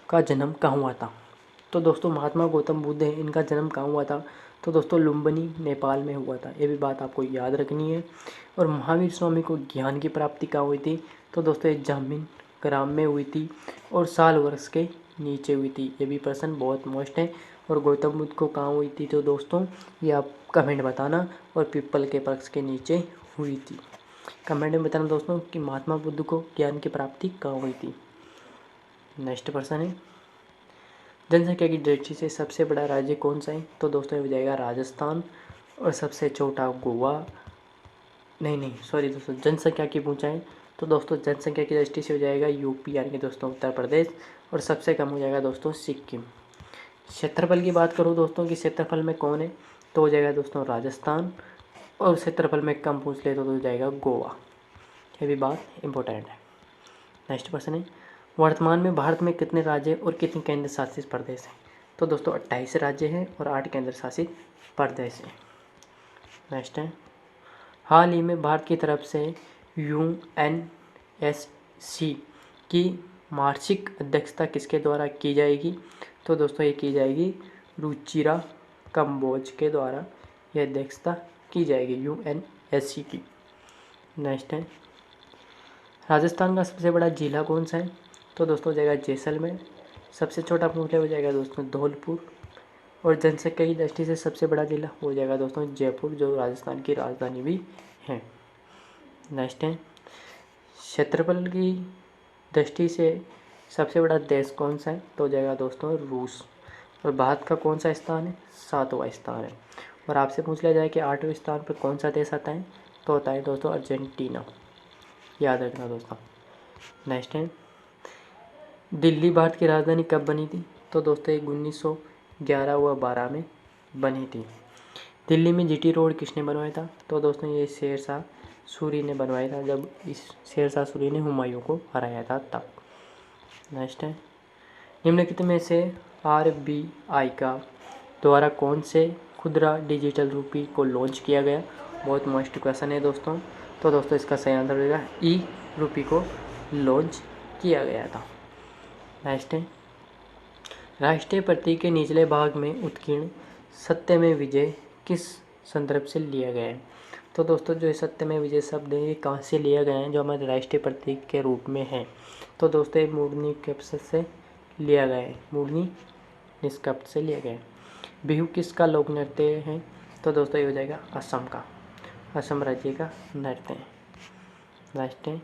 का जन्म कहाँ हुआ था? तो दोस्तों महात्मा गौतम बुद्ध है इनका जन्म कहाँ हुआ था? तो दोस्तों लुम्बिनी नेपाल में हुआ था। ये भी बात आपको याद रखनी है। और महावीर स्वामी को ज्ञान की प्राप्ति कहाँ हुई थी? तो दोस्तों ये जामिन ग्राम में हुई थी और साल वर्ष के नीचे हुई थी। ये भी प्रश्न बहुत मोस्ट है। और गौतम बुद्ध को कहाँ हुई थी? तो दोस्तों ये आप कमेंट बताना। और पीपल के वृक्ष के नीचे हुई थी। कमेंट में बताना दोस्तों कि महात्मा बुद्ध को ज्ञान की प्राप्ति कहाँ हुई थी। नेक्स्ट पर्सन है जनसंख्या की दृष्टि से सबसे बड़ा राज्य कौन सा है? तो दोस्तों ये हो जाएगा राजस्थान। और सबसे छोटा गोवा नहीं सॉरी दोस्तों जनसंख्या की पूछाएं तो दोस्तों जनसंख्या की दृष्टि से हो जाएगा यूपी यानी कि दोस्तों उत्तर प्रदेश। और सबसे कम हो जाएगा दोस्तों सिक्किम। क्षेत्रफल की बात करूँ दोस्तों कि क्षेत्रफल में कौन है? तो हो जाएगा दोस्तों राजस्थान। और क्षेत्रफल में कम पूछ ले तो हो जाएगा गोवा। ये भी बात इम्पोर्टेंट है। नेक्स्ट क्वेश्चन है वर्तमान में भारत में कितने राज्य और कितने केंद्र शासित प्रदेश हैं? तो दोस्तों 28 राज्य हैं और 8 केंद्र शासित प्रदेश हैं। नेक्स्ट है हाल ही में भारत की तरफ से UNSC की वार्षिक अध्यक्षता किसके द्वारा की जाएगी? तो दोस्तों ये की जाएगी रुचिरा कंबोज के द्वारा यह अध्यक्षता की जाएगी UNSC की। नेक्स्ट है राजस्थान का सबसे बड़ा जिला कौन सा है? तो दोस्तों हो जाएगा जैसलमेर। सबसे छोटा पूछ लिया हो जाएगा दोस्तों धौलपुर। और जनसंख्या की दृष्टि से सबसे बड़ा जिला हो जाएगा दोस्तों जयपुर, जो राजस्थान की राजधानी भी है। नेक्स्ट है क्षेत्रफल की दृष्टि से सबसे बड़ा देश कौन सा है, तो हो जाएगा दोस्तों रूस। और भारत का कौन सा स्थान है, 7वां स्थान है। और आपसे पूछ लिया जाए कि 8वें स्थान पर कौन सा देश आता है, तो होता है दोस्तों अर्जेंटीना। याद रखना दोस्तों। नेक्स्ट है दिल्ली भारत की राजधानी कब बनी थी, तो दोस्तों 1911 व 12 में बनी थी। दिल्ली में जीटी रोड किसने बनवाया था, तो दोस्तों ये शेरशाह सूरी ने बनवाया था, जब इस शेरशाह सूरी ने हुमायूं को हराया था तब। नेक्स्ट है निम्नलिखित में से आरबीआई का द्वारा कौन से खुदरा डिजिटल रूपी को लॉन्च किया गया। बहुत मोस्ट क्वेश्चन है दोस्तों। तो दोस्तों इसका सही आंसर होगा ई रूपी को लॉन्च किया गया था। नेक्स्ट है राष्ट्रीय प्रतीक के निचले भाग में उत्कीर्ण सत्य में विजय किस संदर्भ से लिया गया है, तो दोस्तों जो सत्य में विजय शब्द है ये कहाँ से लिया गया है, जो हमारे राष्ट्रीय प्रतीक के रूप में है, तो दोस्तों ये मूर्धनि निष्कप्त से लिया गया है। मूर्धनि निष्कप्त से लिया गया है। बिहू किसका लोक नृत्य है, तो दोस्तों ये हो जाएगा असम का, असम राज्य का नृत्य है। नेक्स्ट है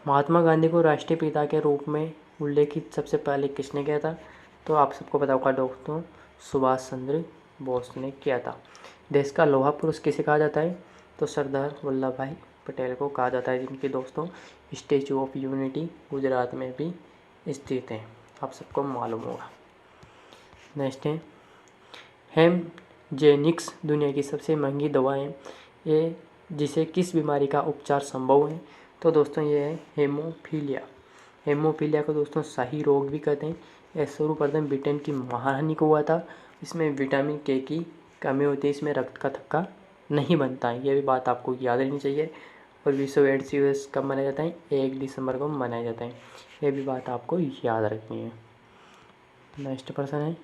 महात्मा गांधी को राष्ट्रीय पिता के रूप में उल्लेखित सबसे पहले किसने किया था, तो आप सबको पता होगा दोस्तों सुभाष चंद्र बोस ने किया था। देश का लोहा पुरुष किसे कहा जाता है, तो सरदार वल्लभ भाई पटेल को कहा जाता है, जिनकी दोस्तों स्टैचू ऑफ यूनिटी गुजरात में भी स्थित है, आप सबको मालूम होगा। नेक्स्ट है हेमजेनिक्स दुनिया की सबसे महंगी दवा है, ये जिसे किस बीमारी का उपचार संभव है, तो दोस्तों ये है हेमोफीलिया। हेमोफीलिया को दोस्तों शाही रोग भी कहते हैं। यह सर्वप्रथम ब्रिटेन की महारानी को हुआ था। इसमें विटामिन के की कमी होती है, इसमें रक्त का थक्का नहीं बनता है, यह भी बात आपको याद रहनी चाहिए। और विश्व एड्स दिवस कब मनाया जाता है, 1 दिसंबर को मनाया जाता है, यह भी बात आपको याद रखनी है। नेक्स्ट प्रश्न है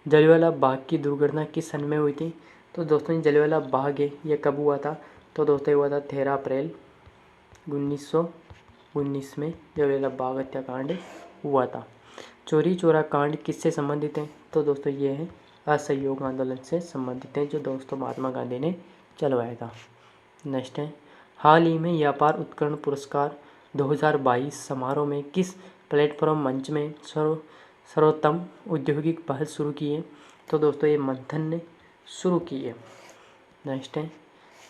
जलियांवाला बाग की दुर्घटना किस सन में हुई थी, तो दोस्तों ये जलियांवाला बाग है ये कब हुआ था, तो दोस्तों हुआ था 13 अप्रैल 1919 में जलियांवाला बाग हत्याकांड हुआ था। चौरी चौरा कांड किससे संबंधित है, तो दोस्तों ये है असहयोग आंदोलन से संबंधित है, जो दोस्तों महात्मा गांधी ने चलवाया था। नेक्स्ट है हाल ही में व्यापार उत्कर्ण पुरस्कार 2022 समारोह में किस प्लेटफॉर्म मंच में सर्वोत्तम औद्योगिक पहल शुरू की है, तो दोस्तों ये मंथन ने शुरू की है। नेक्स्ट है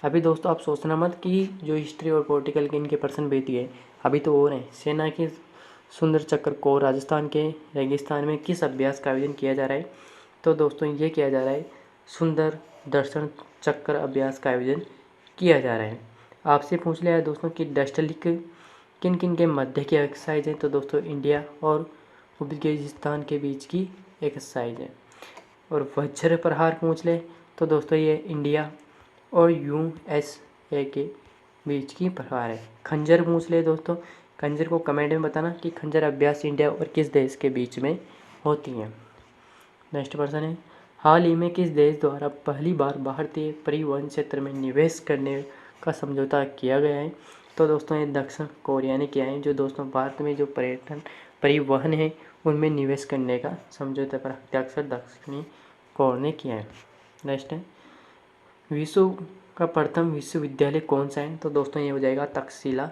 अभी दोस्तों आप सोचना मत कि जो हिस्ट्री और पॉलिटिकल के इनके प्रश्न बीत गए, अभी तो और हैं। सेना के सुंदर चक्र को राजस्थान के रेगिस्तान में किस अभ्यास का आयोजन किया जा रहा है, तो दोस्तों ये किया जा रहा है सुंदर दर्शन चक्र अभ्यास का आयोजन किया जा रहा है। आपसे पूछ लिया है दोस्तों कि डस्टलिक किन किन के मध्य की एक्सरसाइज है, तो दोस्तों इंडिया और उज्बेकिस्तान के बीच की एक्सरसाइज है। और वज्र प्रहार पूछ ले, तो दोस्तों ये इंडिया और USA के बीच की प्रहार है। खंजर पूछ ले दोस्तों, खंजर को कमेंट में बताना कि खंजर अभ्यास इंडिया और किस देश के बीच में होती हैं। नेक्स्ट प्रश्न है हाल ही में किस देश द्वारा पहली बार भारतीय परिवहन क्षेत्र में निवेश करने का समझौता किया गया है, तो दोस्तों ये दक्षिण कोरिया ने किया है, जो दोस्तों भारत में जो पर्यटन परिवहन है उनमें निवेश करने का समझौता पर हस्ताक्षर दक्षिणी कोरिया ने किया है। नेक्स्ट है विश्व का प्रथम विश्वविद्यालय कौन सा है, तो दोस्तों ये हो जाएगा तक्षशिला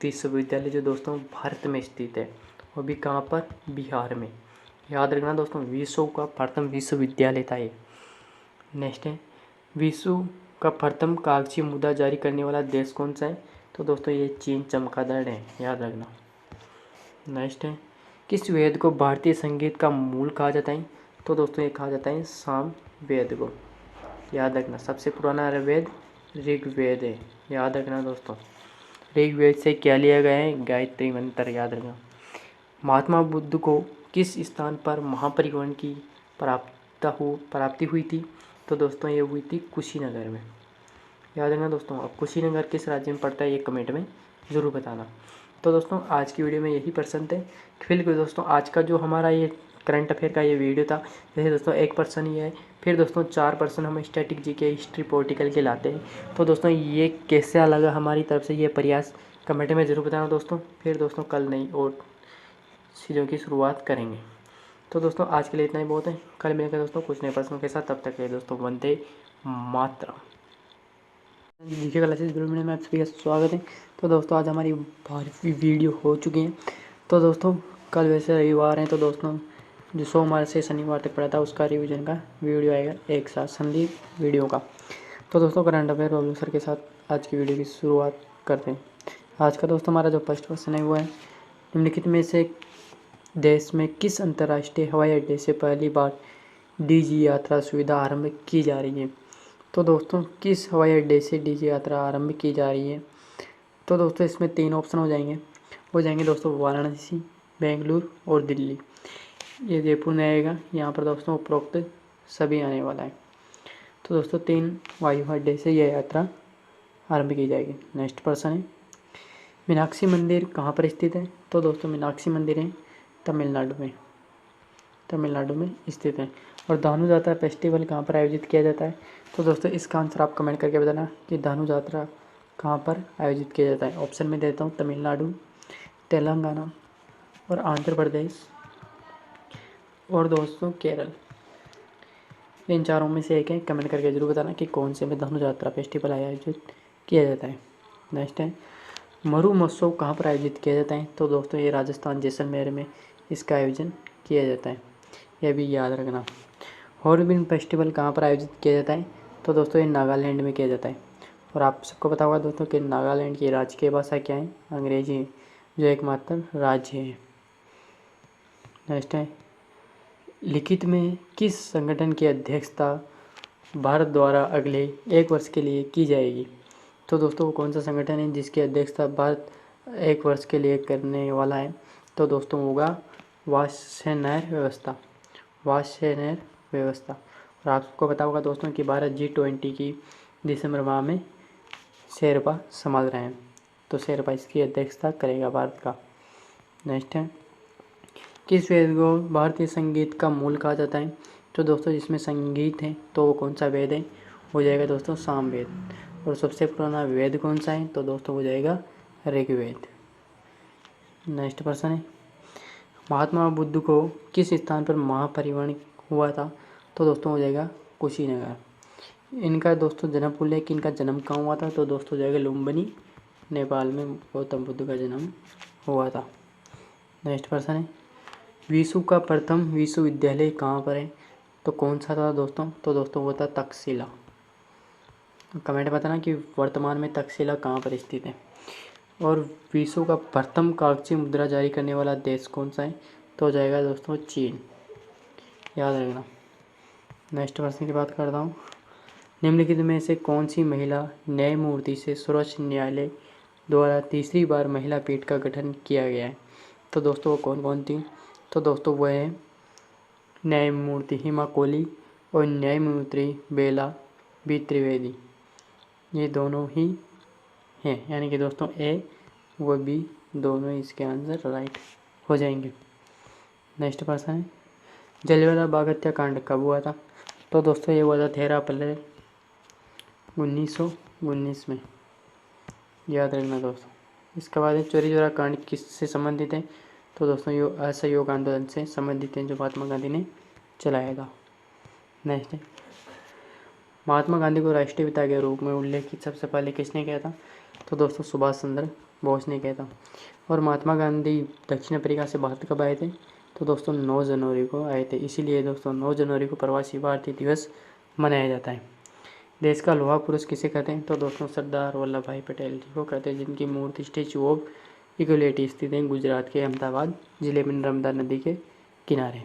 विश्वविद्यालय, जो दोस्तों भारत में स्थित है, वो भी कहाँ पर, बिहार में। याद रखना दोस्तों विश्व का प्रथम विश्वविद्यालय था ये। नेक्स्ट है विश्व का प्रथम कागजी मुद्रा जारी करने वाला देश कौन सा है, तो दोस्तों ये चीन चमगादड़ है, याद रखना। नेक्स्ट है किस वेद को भारतीय संगीत का मूल कहा जाता है, तो दोस्तों ये कहा जाता है साम वेद को। याद रखना सबसे पुराना वेद ऋग्वेद है, याद रखना दोस्तों। ऋग्वेद से क्या लिया गया है, गायत्री मंत्र, याद रखना। महात्मा बुद्ध को किस स्थान पर महापरिवहन की प्राप्ति हुई थी, तो दोस्तों ये हुई थी कुशीनगर में। याद रखना दोस्तों। अब कुशीनगर किस राज्य में पड़ता है ये कमेंट में ज़रूर बताना। तो दोस्तों आज की वीडियो में यही पर्सन थे। फिर दोस्तों आज का जो हमारा ये करंट अफेयर का ये वीडियो था, जैसे दोस्तों 1 पर्सन ही है, फिर दोस्तों 4 पर्सन हम स्टैटिक जीके हिस्ट्री पॉलिटिकल के लाते हैं। तो दोस्तों ये कैसा लगा हमारी तरफ से ये प्रयास कमेंट में ज़रूर बताना दोस्तों। फिर दोस्तों कल नई और चीज़ों की शुरुआत करेंगे। तो दोस्तों आज के लिए इतना ही बहुत है। कल मिलेंगे दोस्तों कुछ नए प्रश्नों के साथ। तब तक के लिए दोस्तों Vande Mataram. GK classes video में आप सभी का स्वागत है। तो दोस्तों आज हमारी 12वीं वीडियो हो चुकी है। तो दोस्तों कल वैसे रविवार है, तो दोस्तों जो सोमवार से शनिवार तक पढ़ा था उसका रिवीजन का वीडियो आएगा एक साथ संधि वीडियो का। तो दोस्तों करंट अफेयर बाबू सर के साथ आज की वीडियो की शुरुआत करते हैं। आज का दोस्तों हमारा जो फर्स्ट क्वेश्चन है वो है, निम्नलिखित में से देश में किस अंतर्राष्ट्रीय हवाई अड्डे से पहली बार डीजी यात्रा सुविधा आरंभ की जा रही है। तो दोस्तों किस हवाई अड्डे से डीजी यात्रा आरंभ की जा रही है। तो दोस्तों इसमें 3 ऑप्शन हो जाएंगे दोस्तों, वाराणसी, बेंगलुरु और दिल्ली। ये जयपुर में आएगा। यहाँ पर दोस्तों उपरोक्त सभी आने वाला है। तो दोस्तों 3 वायु अड्डे से यह यात्रा आरंभ की जाएगी। नेक्स्ट प्रश्न है, मीनाक्षी मंदिर कहाँ पर स्थित है। तो दोस्तों मीनाक्षी मंदिर है तमिलनाडु में स्थित है। और धानु यात्रा फेस्टिवल कहाँ पर आयोजित किया जाता है। तो दोस्तों इसका आंसर आप कमेंट करके बताना कि धानु यात्रा कहाँ पर आयोजित किया जाता है। ऑप्शन में देता हूँ तमिलनाडु, तेलंगाना और आंध्र प्रदेश और दोस्तों केरल। इन चारों में से एक है। कमेंट करके जरूर बताना कि कौन से में धनु यात्रा फेस्टिवल आयोजित किया जाता है। नेक्स्ट है, मरु महोत्सव कहाँ पर आयोजित किया जाता है। तो दोस्तों ये राजस्थान जैसलमेर में इसका आयोजन किया जाता है, यह भी याद रखना। हॉर्नबिल फेस्टिवल कहाँ पर आयोजित किया जाता है। तो दोस्तों ये नागालैंड में किया जाता है। और आप सबको पता होगा दोस्तों कि नागालैंड की राजकीय भाषा क्या है, अंग्रेजी है, जो एकमात्र राज्य है। नेक्स्ट है, लिखित में किस संगठन की अध्यक्षता भारत द्वारा अगले 1 वर्ष के लिए की जाएगी। तो दोस्तों कौन सा संगठन है जिसकी अध्यक्षता भारत 1 वर्ष के लिए करने वाला है। तो दोस्तों होगा वायुसेना व्यवस्था। और आपको पता होगा दोस्तों कि भारत G20 की दिसंबर माह में शेरपा संभाल रहे हैं। तो शेरपा इसकी अध्यक्षता करेगा भारत का। नेक्स्ट है, किस वेद को भारतीय संगीत का मूल कहा जाता है। तो दोस्तों जिसमें संगीत है तो वो कौन सा वेद है, हो जाएगा दोस्तों सामवेद। और सबसे पुराना वेद कौन सा है। तो दोस्तों हो जाएगा ऋग्वेद। नेक्स्ट प्रश्न है, महात्मा बुद्ध को किस स्थान पर महापरिनिर्वाण हुआ था। तो दोस्तों हो जाएगा कुशीनगर। इनका दोस्तों जन्म पूछ कि इनका जन्म कहाँ हुआ था। तो दोस्तों हो जाएगा लुम्बिनी, नेपाल में गौतम बुद्ध का जन्म हुआ था। नेक्स्ट प्रश्न है, विश्व का प्रथम विश्वविद्यालय कहाँ पर है। तो कौन सा था दोस्तों। तो दोस्तों वो था तक्षशिला। कमेंट बताना कि वर्तमान में तक्षशिला कहाँ पर स्थित है। और विश्व का प्रथम कागजी मुद्रा जारी करने वाला देश कौन सा है। तो हो जाएगा दोस्तों चीन, याद रखना। नेक्स्ट प्रश्न की बात करता हूँ, निम्नलिखित में से कौन सी महिला न्यायमूर्ति से सर्वोच्च न्यायालय द्वारा तीसरी बार महिला पीठ का गठन किया गया है। तो दोस्तों वो कौन कौन थी। तो दोस्तों वह है न्यायमूर्ति हिमा कोहली और न्यायमूर्ति बेला बी त्रिवेदी। ये दोनों ही हैं, यानी कि दोस्तों ए व बी दोनों इसके आंसर राइट हो जाएंगे। नेक्स्ट प्रश्न है, जलियांवाला बाग हत्याकांड कब हुआ था। तो दोस्तों ये हुआ था 13 अप्रैल 1919 में, याद रखना दोस्तों। इसके बाद चौरी चौरा कांड किससे संबंधित है। तो दोस्तों ये असहयोग आंदोलन से संबंधित है जो महात्मा गांधी ने चलाया था। नेक्स्ट है, महात्मा गांधी को राष्ट्रीय पिता के रूप में उल्लेखित सबसे पहले किसने किया था। तो दोस्तों सुभाष चंद्र बोस ने किया था। और महात्मा गांधी दक्षिण अफ्रीका से भारत कब आए थे। तो दोस्तों 9 जनवरी को आए थे। इसीलिए दोस्तों 9 जनवरी को प्रवासी भारतीय दिवस मनाया जाता है। देश का लोहा पुरुष किसे कहते हैं। तो दोस्तों सरदार वल्लभ भाई पटेल जी को कहते हैं, जिनकी मूर्ति स्टैचू ऑफ इक्वलिटी स्थित है गुजरात के अहमदाबाद जिले में नर्मदा नदी के किनारे।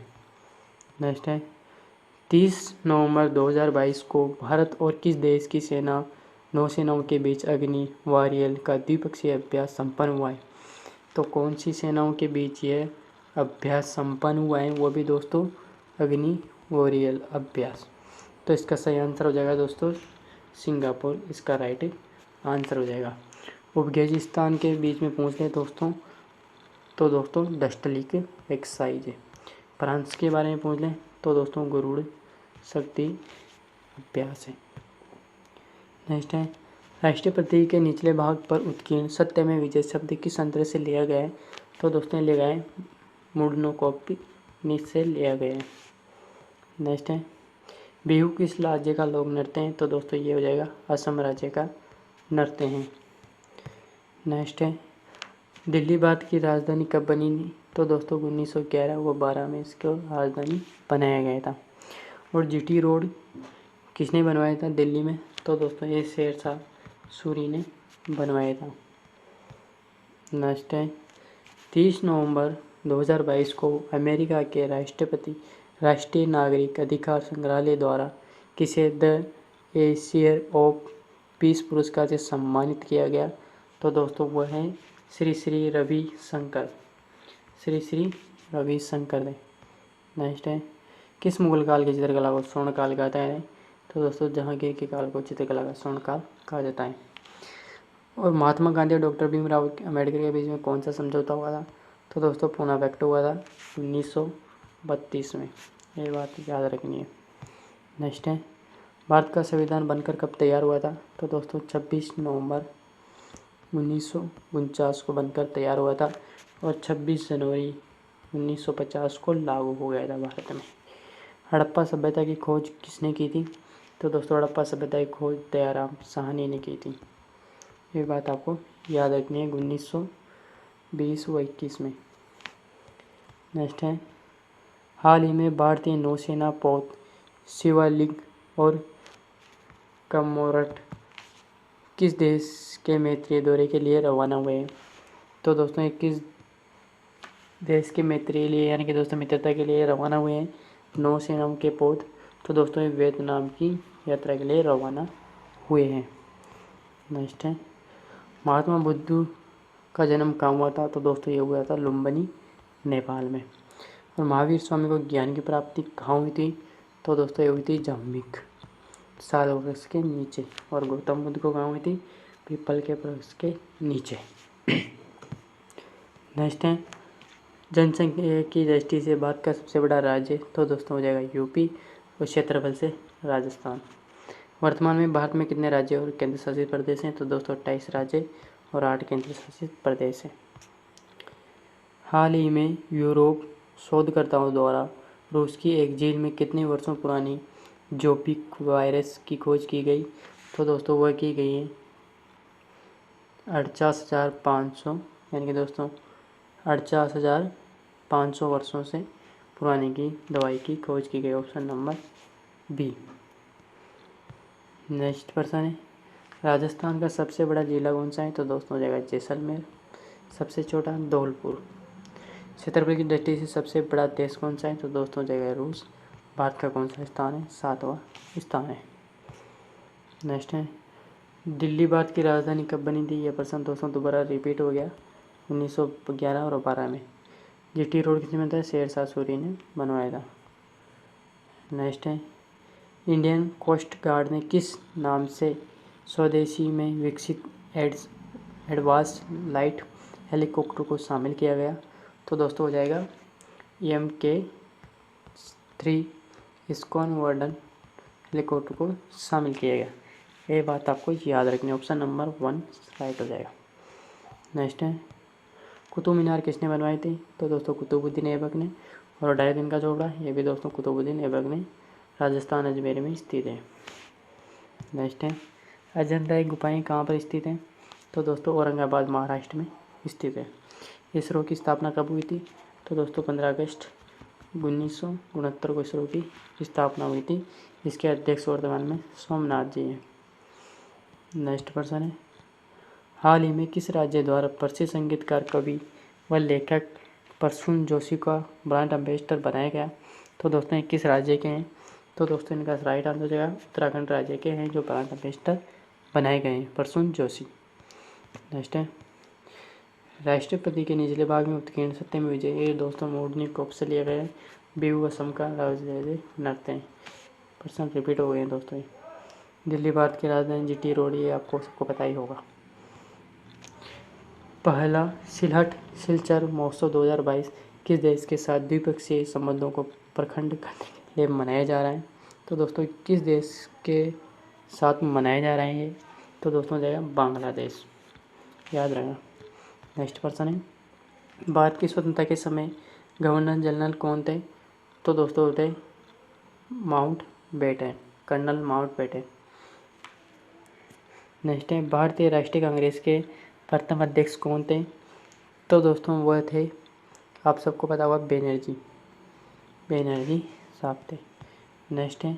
नेक्स्ट है, 30 नवंबर 2022 को भारत और किस देश की नौसेनाओं के बीच अग्नि वॉरियर का द्विपक्षीय अभ्यास संपन्न हुआ है। तो कौन सी सेनाओं के बीच यह अभ्यास संपन्न हुआ है, वो भी दोस्तों अग्नि वॉरियर अभ्यास। तो इसका सही आंसर हो जाएगा दोस्तों सिंगापुर, इसका राइट आंसर हो जाएगा। उज्बेकिस्तान के बीच में पूछ लें दोस्तों, तो दोस्तों डस्टलिक एक्सरसाइज है। फ्रांस के बारे में पूछ लें तो दोस्तों गरुड़ शक्ति अभ्यास है। नेक्स्ट है, राष्ट्रीय प्रतीक के निचले भाग पर उत्कीर्ण सत्य में विजय शब्द किस अंतर से लिया गया है। तो दोस्तों लिया गया है मुंडकोपी से लिया गया है। नेक्स्ट है बिहू किस राज्य का लोक नृत्य है? तो दोस्तों ये हो जाएगा असम राज्य का नृत्य है। नेक्स्ट है दिल्ली भारत की राजधानी कब बनी थी? तो दोस्तों 1911 व 12 में इसको राजधानी बनाया गया था। और जीटी रोड किसने बनवाया था दिल्ली में? तो दोस्तों ये शेरशाह सूरी ने बनवाया था। नेक्स्ट है 30 नवंबर 2022 को अमेरिका के राष्ट्रपति राष्ट्रीय नागरिक अधिकार संग्रहालय द्वारा किसे द एशियर ऑफ पीस पुरस्कार से सम्मानित किया गया? तो दोस्तों वह है श्री श्री रविशंकर ने। नेक्स्ट है किस मुगल काल की चित्रकला को स्वर्ण काल कहता है? तो दोस्तों जहांगीर के काल को चित्रकला का स्वर्ण काल कहा जाता है। और महात्मा गांधी और डॉक्टर भीमराव अम्बेडकर के बीच में कौन सा समझौता हुआ था? तो दोस्तों पूना पैक्ट हुआ था 1932 में। ये बात याद रखनी है। नेक्स्ट है भारत का संविधान बनकर कब तैयार हुआ था? तो दोस्तों 26 नवंबर 1949 को बनकर तैयार हुआ था और 26 जनवरी 1950 को लागू हो गया था भारत में। हड़प्पा सभ्यता की खोज किसने की थी? तो दोस्तों हड़प्पा सभ्यता की खोज दयाराम साहनी ने की थी। ये बात आपको याद रखनी है 1920 व 21 में। नेक्स्ट है हाल ही में भारतीय नौसेना पोत शिवालिक और कमोरट किस देश के मैत्रीय दौरे के लिए रवाना हुए? तो दोस्तों ये किस देश के मैत्रीय लिए यानी कि दोस्तों मित्रता के लिए रवाना हुए हैं नौसेना के पोत? तो दोस्तों ये वियतनाम की यात्रा के लिए रवाना हुए हैं। नेक्स्ट है महात्मा बुद्ध का जन्म कहाँ हुआ था? तो दोस्तों ये हुआ था लुम्बिनी नेपाल में। और महावीर स्वामी को ज्ञान की प्राप्ति कहाँ हुई थी? तो दोस्तों ये हुई थी जाम्बिक साल वृक्ष के नीचे। और गौतम बुद्ध को कहाँ हुई थी? पीपल के वृक्ष के नीचे। नेक्स्ट है जनसंख्या की दृष्टि से भारत का सबसे बड़ा राज्य? तो दोस्तों हो जाएगा यूपी और क्षेत्रफल से राजस्थान। वर्तमान में भारत में कितने राज्य और केंद्र शासित प्रदेश हैं? तो दोस्तों 28 राज्य और 8 केंद्र शासित प्रदेश हैं। हाल ही में यूरोप शोधकर्ताओं द्वारा रूस की एक झील में कितने वर्षों पुरानी जोपिक वायरस की खोज की गई? तो दोस्तों वह की गई है 48,500 यानी कि दोस्तों 48,500 वर्षों से पुराने की दवाई की खोज की गई। Option number B. नेक्स्ट प्रश्न है राजस्थान का सबसे बड़ा जिला कौन सा है? तो दोस्तों हो जाएगा जैसलमेर। सबसे छोटा धौलपुर। क्षेत्रफल की दृष्टि से सबसे बड़ा देश कौन सा है? तो दोस्तों हो जाएगा रूस। भारत का कौन सा स्थान है? 7वां स्थान है। नेक्स्ट है दिल्ली भारत की राजधानी कब बनी थी? यह प्रश्न दोस्तों दोबारा रिपीट हो गया 1911 और 12 में। जीटी रोड किसने बनाया? शेरशाह सूरी ने बनवाया था। नेक्स्ट है इंडियन कोस्ट गार्ड ने किस नाम से स्वदेशी में विकसित एडवांस लाइट हेलीकॉप्टर को शामिल किया गया? तो दोस्तों हो जाएगा MK3 इस्कॉन वार्डन हेलीकॉप्टर को शामिल किया गया। ये बात आपको याद रखनी है। ऑप्शन नंबर 1 राइट हो जाएगा। नेक्स्ट है कुतुब मीनार किसने बनवाई थी? तो दोस्तों कुतुबुद्दीन ऐबक ने। और डायरेक्ट का चोपड़ा ये भी दोस्तों कुतुबुद्दीन ऐबक ने। राजस्थान अजमेर में स्थित है। नेक्स्ट है अजंता की गुफाएं कहाँ पर स्थित हैं? तो दोस्तों औरंगाबाद महाराष्ट्र में स्थित है। इसरो की स्थापना कब हुई थी? तो दोस्तों 15 अगस्त 1969 को इसरो की स्थापना हुई थी। इसके अध्यक्ष वर्तमान में सोमनाथ जी हैं। नेक्स्ट प्रश्न है हाल ही में किस राज्य द्वारा प्रसिद्ध संगीतकार कवि व लेखक प्रसून जोशी का ब्रांड एम्बेसडर बनाया गया? तो दोस्तों किस राज्य के हैं? तो दोस्तों इनका राइट आंसर हो जाएगा उत्तराखंड राज्य के हैं जो ब्रांड एम्बेसडर बनाए गए हैं प्रसून जोशी। नेक्स्ट है राष्ट्रपति के निचले भाग में उत्कीर्ण सत्य में विजय। ये दोस्तों मोडनी कोप से लिया गया है। बिहू असम का राज्य नृत्य है। प्रश्न रिपीट हो गए हैं दोस्तों। दिल्ली भारत की राजधानी जीटी रोड ये आपको सबको पता ही होगा। पहला सिलहट सिलचर महोत्सव 2022 किस देश के साथ द्विपक्षीय संबंधों को प्रखंड करने के लिए मनाया जा रहा है? तो दोस्तों किस देश के साथ मनाया जा रहा है ये? तो दोस्तों हो जाएगा बांग्लादेश। याद रखना। नेक्स्ट प्रश्न है भारत की स्वतंत्रता के समय गवर्नर जनरल कौन थे? तो दोस्तों होते Mountbatten, colonel Mountbatten. Next है भारतीय राष्ट्रीय कांग्रेस के प्रथम अध्यक्ष कौन थे? तो दोस्तों वह थे, आप सबको पता होगा, बैनर्जी साहब थे। नेक्स्ट है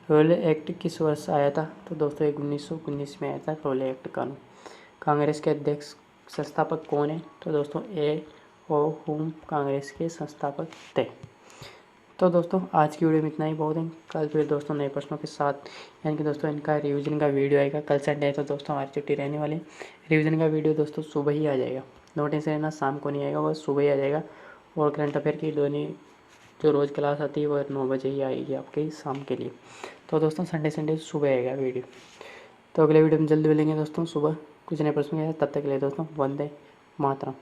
रोले एक्ट किस वर्ष आया था? तो दोस्तों 1919 में आया था रोले एक्ट कानून। कांग्रेस के अध्यक्ष संस्थापक कौन है? तो दोस्तों ए ओ हुम कांग्रेस के संस्थापक थे। तो दोस्तों आज की वीडियो में इतना ही बहुत है। कल फिर दोस्तों नए प्रश्नों के साथ, यानी कि दोस्तों इनका रिवीजन का वीडियो आएगा। कल संडे है तो दोस्तों हमारी छुट्टी रहने वाली है। रिवीजन का वीडियो दोस्तों सुबह ही आ जाएगा, नो टेंशन रहना, शाम को नहीं आएगा, वह सुबह ही आ जाएगा। और करंट अफेयर की दोनों जो रोज़ क्लास आती है वह 9 बजे ही आएगी आपके शाम के लिए। तो दोस्तों संडे सुबह आएगा वीडियो। तो अगले वीडियो में जल्दी मिलेंगे दोस्तों सुबह कुछ नए प्रश्न के साथ। तब तक के लिए दोस्तों वंदे मातरम।